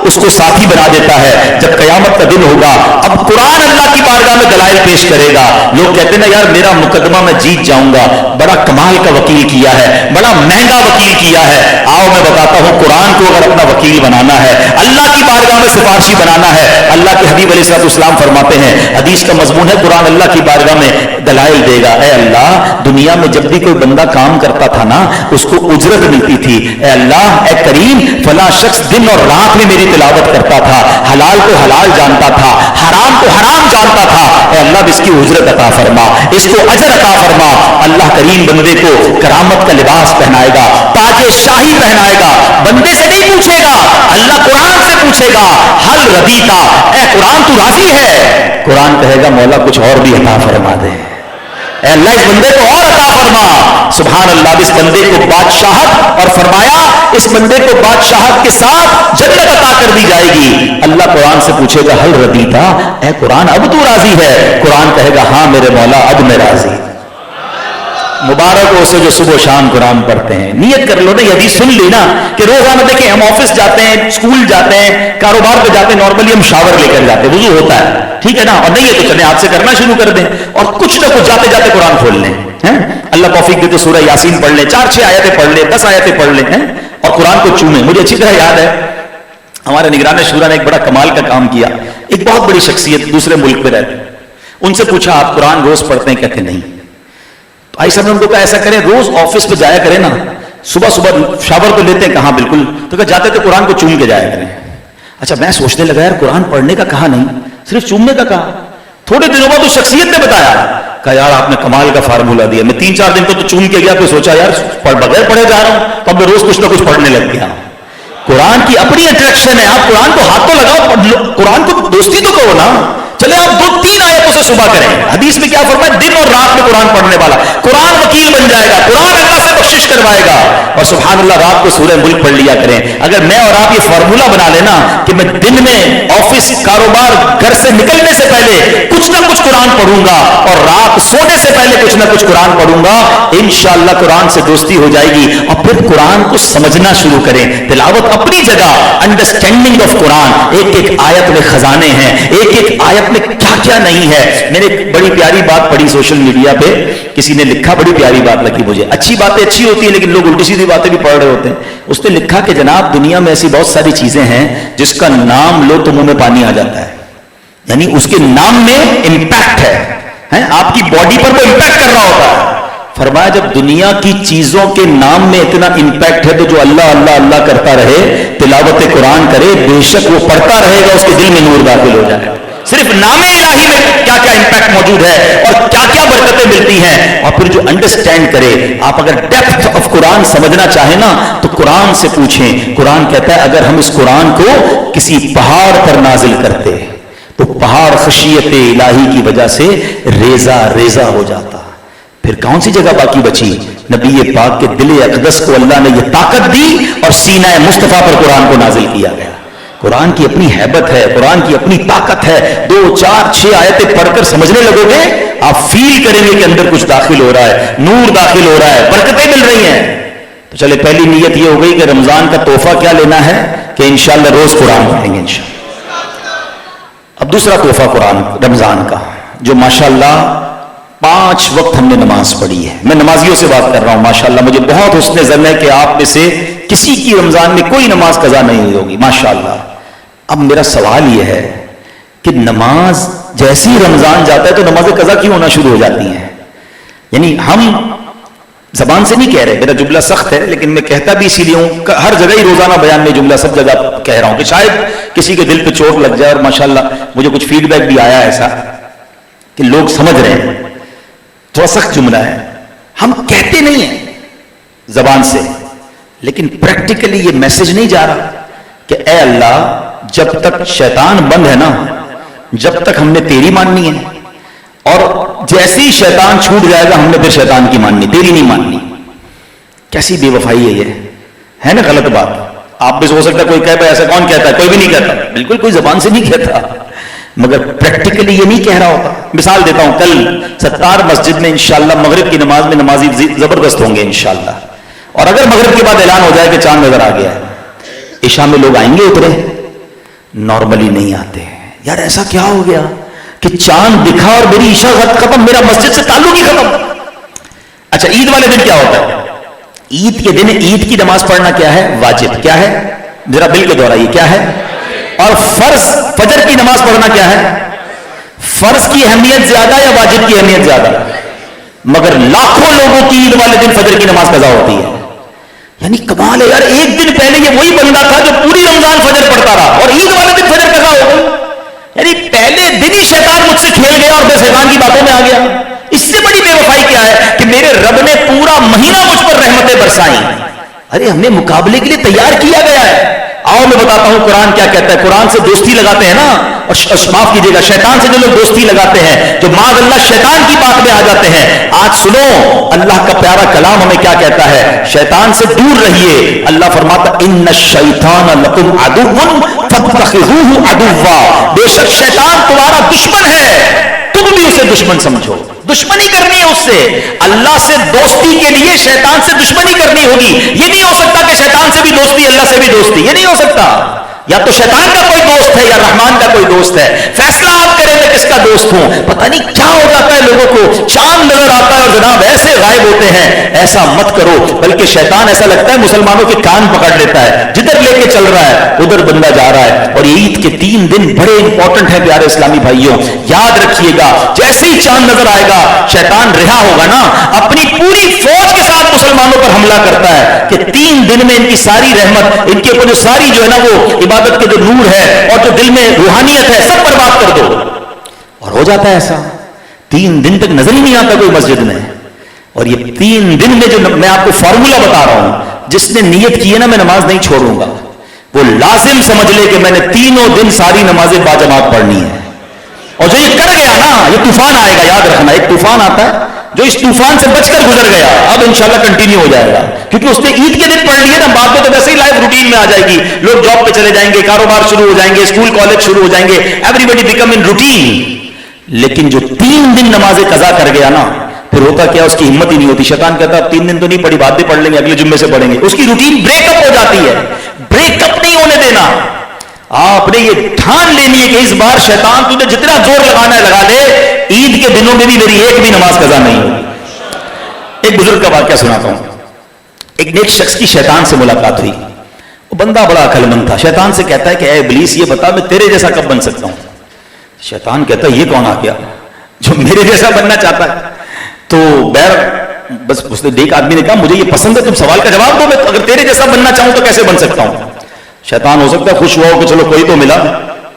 اس کو ساتھی بنا دیتا ہے. جب قیامت کا دن ہوگا, اب قرآن اللہ کی بارگاہ میں دلائل پیش کرے گا. لوگ کہتے ہیں نا یار میرا مقدمہ میں جیت جاؤں گا, بڑا کمال کا وکیل کیا ہے, بڑا مہنگا وکیل کیا ہے. آؤ میں بتاتا ہوں, قرآن کو اگر اپنا وکیل بنانا ہے, اللہ کی بارگاہ میں سفارشی بنانا ہے, اللہ کے حبیب علیہ السلام فرماتے ہیں, حدیث کا مضمون ہے قرآن اللہ کی بارگاہ میں دلائل دے گا. اے اللہ, دنیا میں جب بھی کوئی بندہ کام کرتا تھا نا اس کو اجرت ملتی تھی. اے اللہ, اے کریم, فلاں شخص دن اور رات میں میری تلاوت کرتا تھا, حلال کو حلال جانتا تھا, حرام کو حرام جانتا تھا. اے اللہ اس کی اجرت عطا فرما, اس کو اجر عطا فرما. اللہ کریم بندے کو کرامت کا لباس پہنائے گا, تاج شاہی پہنائے گا. بندے سے نہیں پوچھے گا, اللہ قرآن سے پوچھے گا, حل ردیتا, اے قرآن تو راضی ہے؟ قرآن کہے گا مولا کچھ اور بھی عطا فرما دے. اے اللہ اس بندے کو اور عطا فرما. سبحان اللہ, اس بندے کو بادشاہت, اور فرمایا اس بندے کو بادشاہت کے ساتھ جنت عطا کر دی جائے گی. اللہ قرآن سے پوچھے گا حل ردیتا, اے قرآن اب تو راضی ہے؟ قرآن کہے گا ہاں میرے مولا اب میں راضی. مبارک ہو اسے جو صبح و شام قرآن پڑھتے ہیں. نیت کر لو نا, یہ حدیث سن لی نا کہ روزانہ دیکھیں ہم آفس جاتے ہیں, اسکول جاتے ہیں, کاروبار پہ جاتے ہیں, نارملی ہم شاور لے کر جاتے ہیں, وضو ہوتا ہے, ٹھیک ہے نا, اور نہیں ہے تو چلیں آپ سے کرنا شروع کر دیں, اور کچھ نہ کچھ جاتے جاتے قرآن کھول لیں. اللہ توفیق دے تو سورہ یاسین پڑھ لیں, 4-6 آیتیں پڑھ لیں, 10 آیتیں پڑھ لیں, اور قرآن کو چومیں. مجھے اچھی طرح یاد ہے ہمارے نگران شورا نے ایک بڑا کمال کا کام کیا. ایک بہت بڑی شخصیت دوسرے ملک میں رہتے, ان سے پوچھا آپ قرآن روز پڑھتے ہیں؟ کہتے نہیں. تو آئی صاحب نے ان کو کہا ایسا کریں روز آفس پہ جایا کریں نا, صبح صبح شاور تو لیتے ہیں, کہاں بالکل, تو کہا جاتے تو قرآن کو چوم کے جایا کریں. اچھا میں سوچنے لگا یار قرآن پڑھنے کا کہا نہیں, صرف چومنے کا کہا. تھوڑے دنوں بعد اس شخصیت نے بتایا, کہا یار آپ نے کمال کا فارمولہ دیا. میں 3-4 دن تو چوم کے گیا, پھر سوچا یار بغیر پڑھے جا رہا ہوں, تو اب میں روز کچھ نہ کچھ پڑھنے لگ گیا. قرآن کی اپنی اٹریکشن ہے, آپ قرآن کو ہاتھ تو لگاؤ, قرآن کو دوستی تو کرو نا. چلے آپ 2-3 آیتوں سے صبح کریں. حدیث میں کیا فرمایا, دن اور رات میں قرآن پڑھنے والا قرآن وکیل بن جائے گا, قرآن اللہ سے بخشش کروائے گا. اور سبحان اللہ رات کو سورہ ملک پڑھ لیا کریں. اگر میں اور آپ یہ فارمولہ بنا لینا کہ میں دن میں آفس, کاروبار, گھر سے نکلنے سے پہلے کچھ نہ کچھ قرآن پڑھوں گا, اور رات سونے سے پہلے کچھ نہ کچھ قرآن پڑھوں گا, انشاءاللہ قرآن سے دوستی ہو جائے گی. اور پھر قرآن کو سمجھنا شروع کریں. تلاوت اپنی جگہ, انڈرسٹینڈنگ آف قرآن, ایک ایک آیت میں خزانے ہیں, ایک ایک آیت میں کیا کیا نہیں ہے. میں نے ایک بڑی پیاری بات پڑھی سوشل میڈیا پہ, کسی نے لکھا, بڑی پیاری بات لگی مجھے. اچھی باتیں اچھی ہوتی ہیں لیکن لوگ الٹی سیدھی باتیں بھی پڑھ رہے ہوتے ہیں. اس نے لکھا کہ جناب دنیا میں ایسی بہت ساری چیزیں ہیں جس کا نام لو تو منہ میں پانی آ جاتا ہے, یعنی اس کے نام میں امپیکٹ ہے, آپ کی باڈی پر وہ امپیکٹ کر رہا ہوتا ہے. فرمایا جب دنیا کی چیزوں کے نام میں اتنا امپیکٹ ہے تو جو اللہ اللہ اللہ کرتا رہے, تلاوت قرآن کرے, بے شک وہ پڑھتا رہے گا, اس کے دل میں نور داخل ہو جائے. صرف نام الہی میں کیا کیا امپیکٹ موجود ہے اور کیا کیا برکتیں ملتی ہیں. اور پھر جو انڈرسٹینڈ کرے, آپ اگر ڈیپتھ آف قرآن سمجھنا چاہیں نا تو قرآن سے پوچھیں. قرآن کہتا ہے اگر ہم اس قرآن کو کسی پہاڑ پر نازل کرتے تو پہاڑ خشیت الہی کی وجہ سے ریزہ ریزہ ہو جاتا. پھر کون سی جگہ باقی بچی؟ نبی پاک کے دل اقدس کو اللہ نے یہ طاقت دی اور سینہ مصطفیٰ پر قرآن کو نازل کیا گیا. قرآن کی اپنی ہیبت ہے, قرآن کی اپنی طاقت ہے. 2-4-6 آیتیں پڑھ کر سمجھنے لگو گے, آپ فیل کریں گے کہ اندر کچھ داخل ہو رہا ہے, نور داخل ہو رہا ہے, برکتیں مل رہی ہیں. تو چلے پہلی نیت یہ ہو گئی کہ رمضان کا تحفہ کیا لینا ہے کہ انشاءاللہ روز قرآن پڑھیں گے انشاءاللہ. اب دوسرا تحفہ قرآن رمضان کا, جو ماشاءاللہ 5 وقت ہم نے نماز پڑھی ہے. میں نمازیوں سے بات کر رہا ہوں, ماشاءاللہ مجھے بہت حسن ظن ہے کہ آپ میں سے کسی کی رمضان میں کوئی نماز قضا نہیں ہوئی ہوگی ماشاءاللہ. اب میرا سوال یہ ہے کہ نماز جیسی رمضان جاتا ہے تو نماز قضا کیوں ہونا شروع ہو جاتی ہیں؟ یعنی ہم زبان سے نہیں کہہ رہے، میرا جملہ سخت ہے لیکن میں کہتا بھی اسی لیے ہوں، ہر جگہ ہی روزانہ بیان میں جملہ سب جگہ کہہ رہا ہوں کہ شاید کسی کے دل پہ چوٹ لگ جائے، اور ماشاءاللہ مجھے کچھ فیڈ بیک بھی آیا ایسا کہ لوگ سمجھ رہے ہیں، تھوڑا سخت جملہ ہے. ہم کہتے نہیں ہیں زبان سے، لیکن پریکٹیکلی یہ میسج نہیں جا رہا کہ اے اللہ جب تک شیطان بند ہے نا، جب تک ہم نے تیری ماننی ہے، اور جیسے ہی شیطان چھوٹ جائے گا ہم نے پھر شیطان کی ماننی، تیری نہیں ماننی. کیسی بے وفائی ہے یہ، ہے نا غلط بات. آپ بھی ہو سکتا ہے کوئی کہے بھائی ایسا کون کہتا ہے، کوئی بھی نہیں کہتا، بالکل کوئی زبان سے نہیں کہتا، مگر پریکٹیکلی یہ نہیں کہہ رہا ہوتا. مثال دیتا ہوں، کل ستار مسجد میں انشاءاللہ مغرب کی نماز میں نمازی زبردست ہوں گے انشاءاللہ، اور اگر مغرب کے بعد اعلان ہو جائے کہ چاند نظر آ گیا ہے، عشاء میں لوگ آئیں گے اترے؟ نارملی نہیں آتے. یار ایسا کیا ہو گیا کہ چاند دکھا اور میری عشاء ختم، میرا مسجد سے تعلق ہی ختم. اچھا عید والے دن کیا ہوتا ہے؟ عید کے دن عید کی نماز پڑھنا کیا ہے؟ واجب. کیا ہے؟ ذرا بل کے دہرائیے کیا ہے؟ اور فرض فجر کی نماز پڑھنا کیا ہے؟ فرض کی اہمیت زیادہ یا واجب کی اہمیت زیادہ؟ مگر لاکھوں لوگوں کی عید والے دن فجر کی نماز قضا ہوتی ہے. یعنی کمال ہے یار، ایک دن پہلے یہ وہی بندہ تھا جو پوری رمضان فجر پڑھتا رہا اور عید والے دن فجر قضا ہو گئی. یعنی پہلے دن ہی شیطان مجھ سے کھیل گیا اور میں شیطان کی باتوں میں آ گیا. اس سے بڑی بے وفائی کیا ہے کہ میرے رب نے پورا مہینہ مجھ پر رحمتیں برسائیں. ارے ہمیں مقابلے کے لیے تیار کیا گیا ہے. آؤ میں بتاتا ہوں قرآن کیا کہتا ہے. قرآن سے دوستی لگاتے ہیں نا، اور معاف کیجیے گا شیطان سے جو لوگ دوستی لگاتے ہیں، جو معاذ اللہ شیطان کی بات میں آ جاتے ہیں، آج سنو اللہ کا پیارا کلام ہمیں کیا کہتا ہے. شیطان سے دور رہیے. اللہ فرماتا ان الشیطان لکم عدو فاتخذوہ عدوا، بے شک شیطان تمہارا دشمن ہے، تم بھی اسے دشمن سمجھو. دشمنی کرنی ہے اس سے. اللہ سے دوستی کے لیے شیطان سے دشمنی کرنی ہوگی. یہ نہیں ہو سکتا کہ شیطان سے بھی دوستی اللہ سے بھی دوستی، یہ نہیں ہو سکتا. یا تو شیطان کا کوئی دوست ہے یا رحمان کا کوئی دوست ہے. فیصلہ آپ کریں میں کس کا دوست ہوں. پتہ نہیں کیا ہو جاتا ہے لوگوں کو، چاند نظر آتا ہے اور جناب ایسے غائب ہوتے ہیں. ایسا مت کرو، بلکہ شیطان ایسا لگتا ہے مسلمانوں کے کان پکڑ لیتا ہے، جدھر لے کے چل رہا ہے ادھر بندہ جا رہا ہے. اور عید کے 3 دن بڑے امپورٹنٹ ہیں پیارے اسلامی بھائیوں. یاد رکھیے گا جیسے ہی چاند نظر آئے گا شیطان رہا ہوگا نا، اپنی پوری فوج کے ساتھ مسلمانوں پر حملہ کرتا ہے کہ 3 دن میں ان کی ساری رحمت، ان کے اوپر جو ساری جو ہے نا وہ عبادت کے جو نور ہے اور جو دل میں روحانیت ہے سب برباد کر دو. اور ہو جاتا ہے ایسا. 3 دن تک نظر ہی نہیں آتا کوئی مسجد میں. اور یہ 3 دن میں جو میں آپ کو فارمولا بتا رہا ہوں، جس نے نیت کی ہے نا میں نماز نہیں چھوڑوں گا، وہ لازم سمجھ لے کہ میں نے تینوں دن ساری نمازیں باجماعت پڑھنی ہے. اور جو یہ کر گیا نا، یہ طوفان آئے گا، یاد رکھنا ایک طوفان آتا ہے، جو اس طوفان سے بچ کر گزر گیا اب انشاءاللہ کنٹینیو ہو جائے گا، کیونکہ اس نے عید کے دن پڑھ لیے نا. بعد میں تو ویسے ہی لائف روٹین میں آ جائے گی، لوگ جاب پہ چلے جائیں گے، کاروبار شروع ہو جائیں گے، اسکول کالج شروع ہو جائیں گے، ایوری بڈی بیکم ان روٹین. لیکن جو 3 دن نمازیں قضا کر گیا نا، پھر ہوتا کیا اس کی ہمت ہی نہیں ہوتی. شیطان کہتا ہے 3 دن تو نہیں پڑھی، بعد میں پڑھ لیں گے، اگلے جمعے سے پڑھیں گے. اس کی روٹین بریک اپ ہو جاتی ہے. بریک اپ نہیں ہونے دینا. آپ نے یہ ٹھان لینی ہے کہ اس بار شیطان تجھے جتنا زور لگانا ہے لگا لے، عید کے دنوں میں بھی میری ایک بھی نماز قضا نہیں ہوگی. ایک بزرگ کا واقعہ سناتا ہوں. ایک نیک شخص کی شیطان سے ملاقات ہوئی. وہ بندہ بڑا عقل مند تھا. شیطان سے کہتا ہے کہ اے ابلیس یہ بتا میں تیرے جیسا کب بن سکتا ہوں. شیطان کہتا ہے یہ کون آ گیا جو میرے جیسا بننا چاہتا ہے. تو بہر بس اس نے ایک آدمی نے کہا مجھے یہ پسند ہے، تم سوال کا جواب دو، میں اگر تیرے جیسا بننا چاہوں تو کیسے بن سکتا ہوں. شیطان ہو سکتا ہے خوش ہوا ہو کہ چلو کوئی تو ملا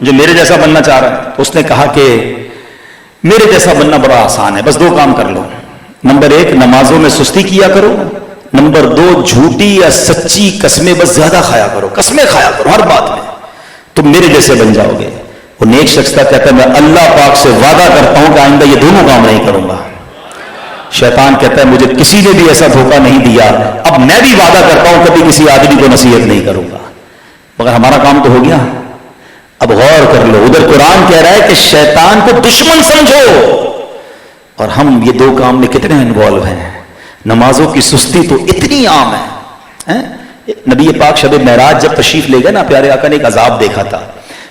جو میرے جیسا بننا چاہ رہا ہے. تو اس نے کہا کہ میرے جیسا بننا بڑا آسان ہے، بس 2 کام کر لو. نمبر 1 نمازوں میں سستی کیا کرو. نمبر 2 جھوٹی یا سچی قسمیں بس زیادہ کھایا کرو، قسمیں کھایا کرو ہر بات میں، تم میرے جیسے بن جاؤ گے. وہ نیک شخص کا کہتا ہے میں اللہ پاک سے وعدہ کرتا ہوں کہ آئندہ یہ 2 کام نہیں کروں گا. شیطان کہتا ہے مجھے کسی نے بھی ایسا دھوکہ نہیں دیا، اب میں بھی وعدہ کرتا ہوں کبھی کسی آدمی کو نصیحت نہیں کروں گا. مگر ہمارا کام تو ہو گیا. اب غور کر لو، ادھر قرآن کہہ رہا ہے کہ شیطان کو دشمن سمجھو، اور ہم یہ 2 کام میں کتنے انوالو ہیں. نمازوں کی سستی تو اتنی عام ہے. نبی پاک شب معراج جب تشریف لے گئے نا، پیارے آقا نے ایک عذاب دیکھا تھا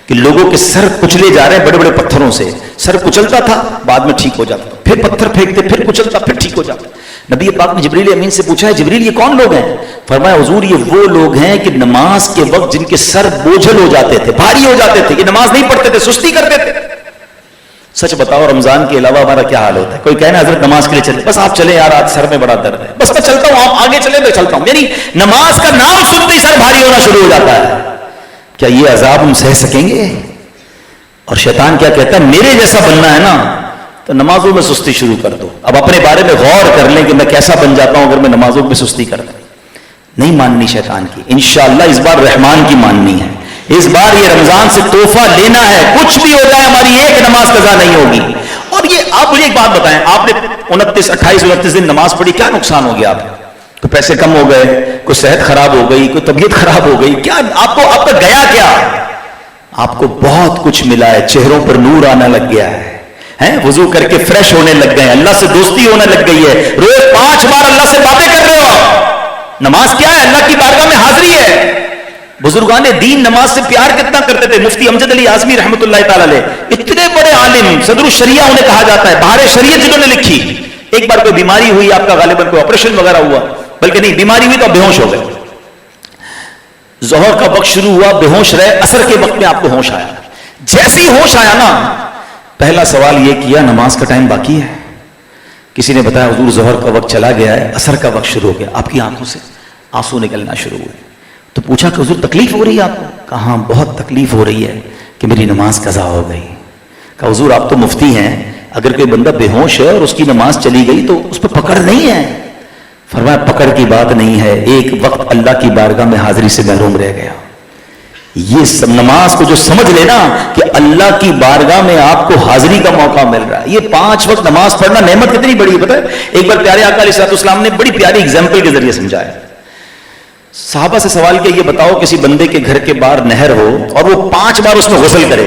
کہ لوگوں کے سر کچلے جا رہے ہیں بڑے بڑے پتھروں سے. سر کچلتا تھا بعد میں ٹھیک ہو جاتا، پھر پتھر پھینکتے پھر کچلتا پھر ٹھیک ہو جاتا. نبی پاک نے جبریل امین سے پوچھا ہے جبریل یہ کون لوگ ہیں؟ فرمایا حضور یہ وہ لوگ ہیں کہ نماز کے وقت جن کے سر بوجھل ہو جاتے تھے، بھاری ہو جاتے تھے، یہ نماز نہیں پڑھتے تھے، سستی کرتے تھے. سچ بتاؤ رمضان کے علاوہ ہمارا کیا حال ہوتا ہے؟ کوئی کہنا حضرت نماز کے لیے چلے، بس آپ چلیں یار، آج سر میں بڑا درد ہے، بس میں چلتا ہوں، آپ آگے چلیں میں چلتا ہوں. یعنی نماز کا نام سنتے ہی سر بھاری ہونا شروع ہو جاتا ہے. کیا یہ عذاب ہم سہ سکیں گے؟ اور شیطان کیا کہتا ہے، میرے جیسا بننا ہے نا تو نمازوں میں سستی شروع کر دو. اب اپنے بارے میں غور کر لیں کہ میں کیسا بن جاتا ہوں اگر میں نمازوں میں سستی کرتا ہوں. نہیں ماننی شیطان کی، انشاءاللہ اس بار رحمان کی ماننی ہے. اس بار یہ رمضان سے تحفہ لینا ہے، کچھ بھی ہو جائے ہماری ایک نماز قضا نہیں ہوگی. اور یہ آپ مجھے ایک بات بتائیں، آپ نے 29 دن نماز پڑھی، کیا نقصان ہو گیا؟ آپ کو پیسے کم ہو گئے، کوئی صحت خراب ہو گئی، کوئی طبیعت خراب ہو گئی، کیا آپ کو اب تک گیا کیا؟ آپ کو بہت کچھ ملا ہے. چہروں پر نور آنا لگ گیا ہے، وضو کر کے فریش ہونے لگ گئے ہیں، اللہ سے دوستی ہونے لگ گئی ہے، روز 5 بار اللہ سے باتیں کر رہے ہو. نماز کیا ہے؟ اللہ کی بارگاہ میں حاضری ہے. بزرگان دین نماز سے پیار کتنا کرتے تھے. مفتی امجد علی اعظمی رحمۃ اللہ تعالی علیہ، اتنے بڑے عالم، صدر الشریعہ انہیں کہا جاتا ہے، بہار شریعت جنہوں نے لکھی. ایک بار کوئی بیماری ہوئی آپ کا، غالباً کوئی آپریشن وغیرہ ہوا، بلکہ نہیں بیماری ہوئی تو آپ بے ہوش ہو گئے. ظہر کا وقت شروع ہوا، بے ہوش رہے، عصر کے وقت میں آپ کو ہوش آیا. جیسے ہی ہوش آیا نا، پہلا سوال یہ کیا، نماز کا ٹائم باقی ہے؟ کسی نے بتایا حضور ظہر کا وقت چلا گیا ہے، عصر کا وقت شروع ہو گیا. آپ کی آنکھوں سے آنسو نکلنا شروع ہوئے. تو پوچھا کہ حضور تکلیف ہو رہی ہے آپ کو؟ کہا ہاں بہت تکلیف ہو رہی ہے کہ میری نماز قضا ہو گئی. کہا حضور آپ تو مفتی ہیں، اگر کوئی بندہ بے ہوش ہے اور اس کی نماز چلی گئی تو اس پہ پکڑ نہیں ہے؟ فرمایا پکڑ کی بات نہیں ہے، ایک وقت اللہ کی بارگاہ میں حاضری سے محروم رہ گیا. یہ سب نماز کو جو سمجھ لینا کہ اللہ کی بارگاہ میں آپ کو حاضری کا موقع مل رہا ہے. یہ 5 وقت نماز پڑھنا نعمت کتنی بڑی ہے پتہ ہے؟ ایک بار پیارے آقا علیہ السلام نے بڑی پیاری ایگزامپل کے ذریعے سمجھایا. صحابہ سے سوال کیا، یہ بتاؤ کسی بندے کے گھر کے باہر نہر ہو اور وہ 5 بار اس میں غسل کرے،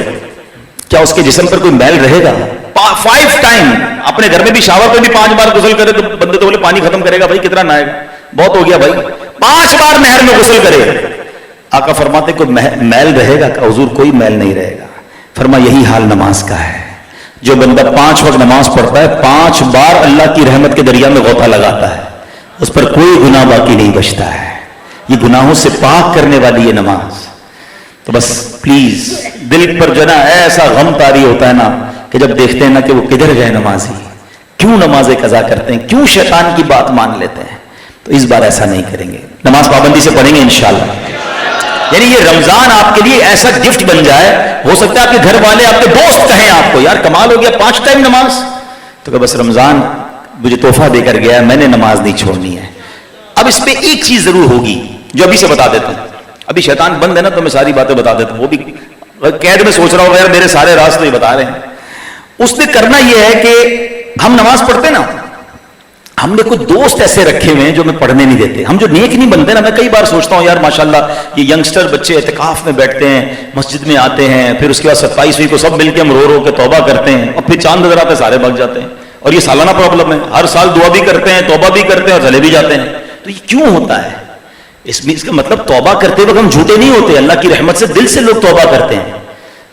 کیا اس کے جسم پر کوئی میل رہے گا؟ 5 ٹائم. اپنے گھر میں بھی شاور پہ بھی 5 بار غسل کرے تو بندے تو بولے پانی ختم کرے گا، بھائی کتنا نہائے گا، بہت ہو گیا بھائی. 5 بار نہر میں غسل کرے. آقا فرماتے کوئی میل رہے گا؟ کہ حضور کوئی میل نہیں رہے گا. فرما یہی حال نماز کا ہے. جو بندہ 5 وقت نماز پڑھتا ہے، 5 بار اللہ کی رحمت کے دریا میں غوطہ لگاتا ہے، اس پر کوئی گناہ باقی نہیں بچتا ہے. یہ گناہوں سے پاک کرنے والی ہے نماز. تو بس پلیز دل پر جو نا ایسا غم طاری ہوتا ہے نا کہ جب دیکھتے ہیں نا کہ وہ کدھر گئے نمازی، کیوں نمازیں قضا کرتے ہیں، کیوں شیطان کی بات مان لیتے ہیں. تو اس بار ایسا نہیں کریں گے، نماز پابندی سے پڑھیں گے انشاءاللہ. یعنی یہ رمضان آپ کے لیے ایسا گفٹ بن جائے، ہو سکتا ہے آپ کے گھر والے آپ کے دوست کہیں آپ کو یار کمال ہو گیا 5 ٹائم نماز، تو کہ بس رمضان مجھے تحفہ دے کر گیا ہے، میں نے نماز نہیں چھوڑنی ہے. اب اس پہ ایک چیز ضرور ہوگی جو ابھی سے بتا دیتا ہوں. ابھی شیطان بند ہے نا تو میں ساری باتیں بتا دیتا ہوں. وہ بھی قید میں سوچ رہا ہوگا یار میرے سارے راز تو یہ بتا رہے ہیں. اس نے کرنا یہ ہے کہ ہم نماز پڑھتے نا، ہم نے کچھ دوست ایسے رکھے ہوئے ہیں جو ہمیں پڑھنے نہیں دیتے. ہم جو نیک نہیں بنتے نا، میں کئی بار سوچتا ہوں یار ماشاءاللہ یہ ینگسٹر بچے اعتکاف میں بیٹھتے ہیں، مسجد میں آتے ہیں، پھر اس کے بعد 27ویں کو سب مل کے ہم رو رو کے توبہ کرتے ہیں اور پھر چاند نظر آتے سارے بھگ جاتے ہیں. اور یہ سالانہ پرابلم ہے، ہر سال دعا بھی کرتے ہیں، توبہ بھی کرتے ہیں اور چلے بھی جاتے ہیں. تو یہ کیوں ہوتا ہے؟ اس کا مطلب توبہ کرتے وقت ہم جھوٹے نہیں ہوتے، اللہ کی رحمت سے دل سے لوگ توبہ کرتے ہیں.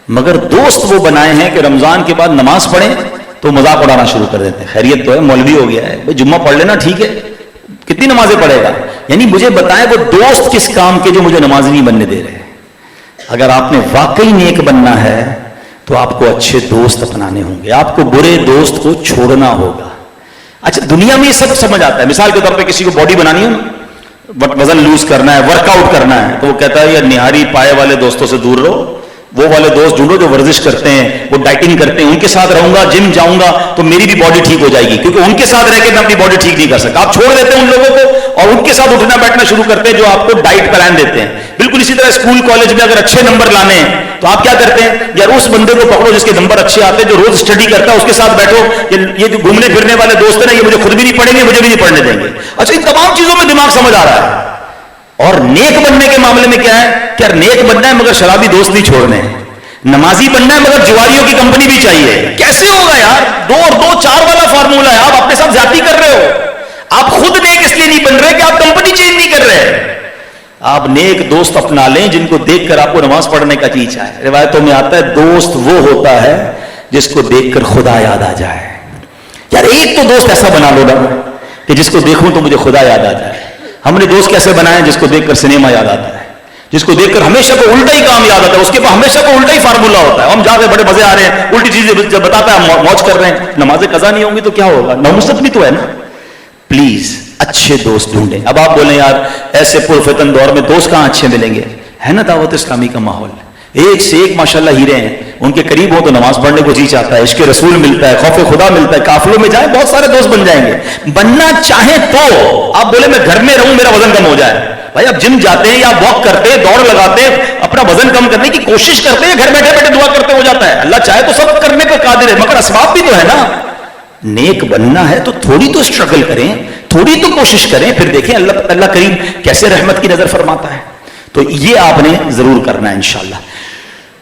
مگر دوست وہ بنائے ہیں کہ رمضان کے بعد نماز پڑھیں تو مذاق اڑانا شروع کر دیتے ہیں. خیریت تو ہے، مولوی ہو گیا ہے بھائی، جمعہ پڑھ لینا ٹھیک ہے، کتنی نمازیں پڑھے گا؟ یعنی مجھے بتائیں وہ دوست کس کام کے جو مجھے نماز نہیں بننے دے رہے. اگر آپ نے واقعی نیک بننا ہے تو آپ کو اچھے دوست اپنانے ہوں گے، آپ کو برے دوست کو چھوڑنا ہوگا. اچھا دنیا میں یہ سب سمجھ آتا ہے. مثال کے طور پہ کسی کو باڈی بنانی ہے نا، وزن لوز کرنا ہے، ورک آؤٹ کرنا ہے، تو وہ کہتا ہے یہ نہاری پائے والے دوستوں سے دور رہو، وہ والے دوست ڈھونڈو جو ورزش کرتے ہیں، وہ ڈائٹنگ کرتے ہیں، ان کے ساتھ رہوں گا، جم جاؤں گا تو میری بھی باڈی ٹھیک ہو جائے گی، کیونکہ ان کے ساتھ رہ کے میں اپنی باڈی ٹھیک نہیں کر سکتا. آپ چھوڑ دیتے ہیں ان لوگوں کو اور ان کے ساتھ اٹھنا بیٹھنا شروع کرتے ہیں جو آپ کو ڈائٹ پلان دیتے ہیں. بالکل اسی طرح اسکول کالج میں اگر اچھے نمبر لانے ہیں تو آپ کیا کرتے ہیں؟ یار اس بندے کو پکڑو جس کے نمبر اچھے آتے ہیں، جو روز اسٹڈی کرتا ہے، اس کے ساتھ بیٹھو. یہ جو گھومنے پھرنے والے دوست ہیں نا، یہ مجھے خود بھی نہیں پڑھیں گے، مجھے بھی نہیں پڑھنے دیں گے. اچھا ان تمام چیزوں میں دماغ سمجھ آ رہا ہے. اور نیک بننے کے معاملے میں کیا ہے کہ یار نیک بننا ہے مگر شرابی دوست نہیں چھوڑنے ہیں، نمازی بننا ہے مگر جواریوں کی کمپنی بھی چاہیے. کیسے ہوگا یار؟ 2 اور 2 4 والا فارمولہ ہے. آپ اپنے ساتھ زیادتی کر رہے ہو. آپ خود نیک اس لیے نہیں بن رہے کہ آپ کمپنی چینج نہیں کر رہے. آپ نیک دوست اپنا لیں جن کو دیکھ کر آپ کو نماز پڑھنے کا جی چاہے. روایتوں میں آتا ہے دوست وہ ہوتا ہے جس کو دیکھ کر خدا یاد آ جائے. یار ایک تو دوست ایسا بنا لو نا کہ جس کو دیکھوں تو مجھے خدا یاد آ جائے. ہم نے دوست کیسے بنائے؟ جس کو دیکھ کر سنیما یاد آتا ہے. جس کو دیکھ کر ہمیشہ کو الٹا ہی کام یاد آتا ہے, اس کے پاس ہمیشہ کو الٹا ہی فارمولا ہوتا ہے. ہم جا کے بڑے مزے آ رہے ہیں, الٹی چیزیں جب بتاتا ہے ہم موج کر رہے ہیں. نمازیں قضا نہیں ہوں گی تو کیا ہوگا, ناموست بھی تو ہے نا. پلیز اچھے دوست ڈھونڈیں. اب آپ بولیں یار ایسے پرفتن دور میں دوست کہاں اچھے ملیں گے, ہے نا دعوت اسلامی کا ماحول, ایک سے ایک ماشاءاللہ ہیرے ہیں. ان کے قریب ہو تو نماز پڑھنے کو جی چاہتا ہے, عشق رسول ملتا ہے, خوف خدا ملتا ہے, قافلوں میں جائیں بہت سارے دوست بن جائیں گے. بننا چاہیں تو آپ بولے میں گھر میں رہوں میرا وزن کم ہو جائے, بھائی آپ جم جاتے ہیں یا واک کرتے ہیں, دوڑ لگاتے ہیں, اپنا وزن کم کرنے کی کوشش کرتے ہیں, گھر بیٹھے بیٹھے دعا کرتے ہو جاتا ہے. اللہ چاہے تو سب کرنے پر قادر ہے, مگر اسباب بھی تو ہے نا. نیک بننا ہے تو تھوڑی تو اسٹرگل کریں, تھوڑی تو کوشش کریں, پھر دیکھیں اللہ کریم کیسے رحمت کی نظر فرماتا ہے. تو یہ آپ نے ضرور کرنا ہے انشاءاللہ.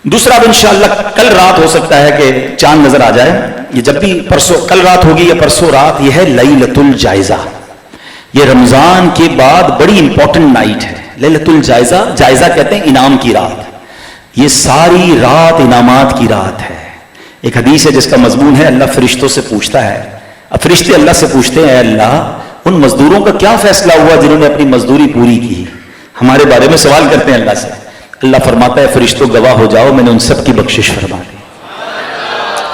دوسرا اب انشاءاللہ کل رات ہو سکتا ہے کہ چاند نظر آ جائے, یہ جب بھی پرسوں کل رات ہوگی یا پرسوں رات, یہ ہے لیلۃ الجائزہ. یہ رمضان کے بعد بڑی امپورٹنٹ نائٹ ہے لیلۃ الجائزہ. جائزہ کہتے ہیں انعام کی رات. یہ ساری رات انعامات کی رات ہے. ایک حدیث ہے جس کا مضمون ہے اللہ فرشتوں سے پوچھتا ہے. اب فرشتے اللہ سے پوچھتے ہیں, اے اللہ ان مزدوروں کا کیا فیصلہ ہوا جنہوں نے اپنی مزدوری پوری کی, ہمارے بارے میں سوال کرتے ہیں اللہ سے. اللہ فرماتا ہے فرشتوں گواہ ہو جاؤ میں نے ان سب کی بخشش فرما دی.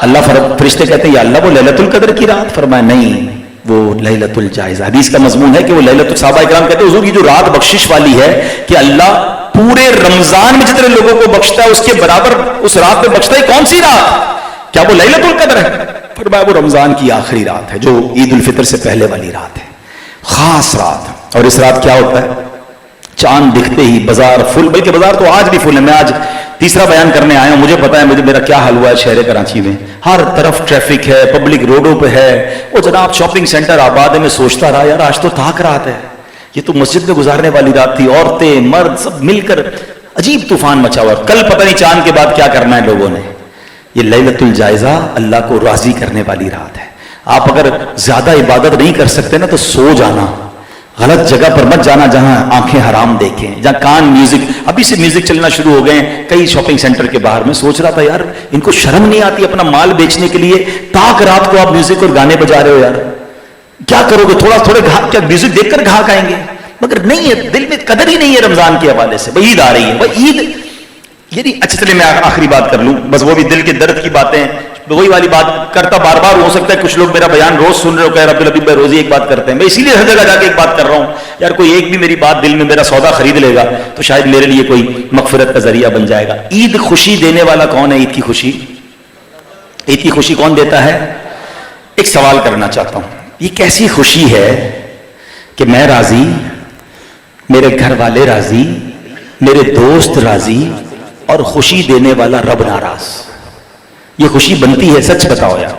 اللہ فرشتے کہتے ہیں یا اللہ وہ لیلۃ القدر کی رات, فرمایا نہیں وہ لیلۃ الجائزہ. حدیث کا مضمون ہے کہ وہ لیلۃ, صحابہ کرام کہتے ہیں حضور یہ جو رات بخشش والی ہے کہ اللہ پورے رمضان میں جتنے لوگوں کو بخشتا ہے اس کے برابر اس رات میں بخشتا ہے, کون سی رات, کیا وہ لیلۃ القدر ہے؟ فرمایا وہ رمضان کی آخری رات ہے جو عید الفطر سے پہلے والی رات ہے, خاص رات. اور اس رات کیا ہوتا ہے, چاند دکھتے ہی بازار فل, بلکہ بازار تو آج بھی فل ہے. میں آج تیسرا بیان کرنے آیا ہوں, مجھے پتا ہے مجھے میرا کیا حال ہوا ہے شہر کراچی میں. ہر طرف ٹریفک ہے, پبلک روڈوں پہ ہے. وہ جناب شاپنگ سینٹر آباد ہے, میں سوچتا رہا یار آج تو تاک رات ہے, یہ تو مسجد میں گزارنے والی رات تھی. عورتیں مرد سب مل کر عجیب طوفان مچا ہوا. کل پتہ نہیں چاند کے بعد کیا کرنا ہے لوگوں نے. یہ لیلۃ الجائزہ اللہ کو راضی کرنے والی رات ہے. آپ اگر زیادہ عبادت نہیں کر سکتے نا تو سو جانا, غلط جگہ پر مت جانا جہاں آنکھیں حرام دیکھیں, جہاں کان میوزک, ابھی سے میوزک چلنا شروع ہو گئے ہیں کئی شاپنگ سینٹر کے باہر. میں سوچ رہا تھا یار ان کو شرم نہیں آتی اپنا مال بیچنے کے لیے تاک رات کو آپ میوزک اور گانے بجا رہے ہو, یار کیا کرو گے, تھوڑے کیا میوزک دیکھ کر گھاک آئیں گے, مگر نہیں ہے, دل میں قدر ہی نہیں ہے رمضان کے حوالے سے. عید آ رہی ہے, وہ عید یہ نہیں. اچھا چلے میں آخری بات کر لوں, بس وہ بھی دل کے درد کی باتیں, وہی والی بات کرتا بار بار. ہو سکتا ہے کچھ لوگ میرا بیان روز سن رہے ہو, کہ عبدالحبیب بھائی روز ہی ایک بات کرتے ہیں, میں اسی لیے ہر جگہ جا کے ایک بات کر رہا ہوں. یار کوئی ایک بھی میری بات دل میں میرا سودا خرید لے گا تو شاید میرے لیے کوئی مغفرت کا ذریعہ بن جائے گا. عید خوشی دینے والا کون ہے؟ عید کی خوشی, عید کی خوشی کون دیتا ہے؟ ایک سوال کرنا چاہتا ہوں, یہ کیسی خوشی ہے کہ میں راضی, میرے گھر والے راضی, میرے دوست راضی, اور خوشی دینے والا رب ناراض. یہ خوشی بنتی ہے؟ سچ بتاؤ یار.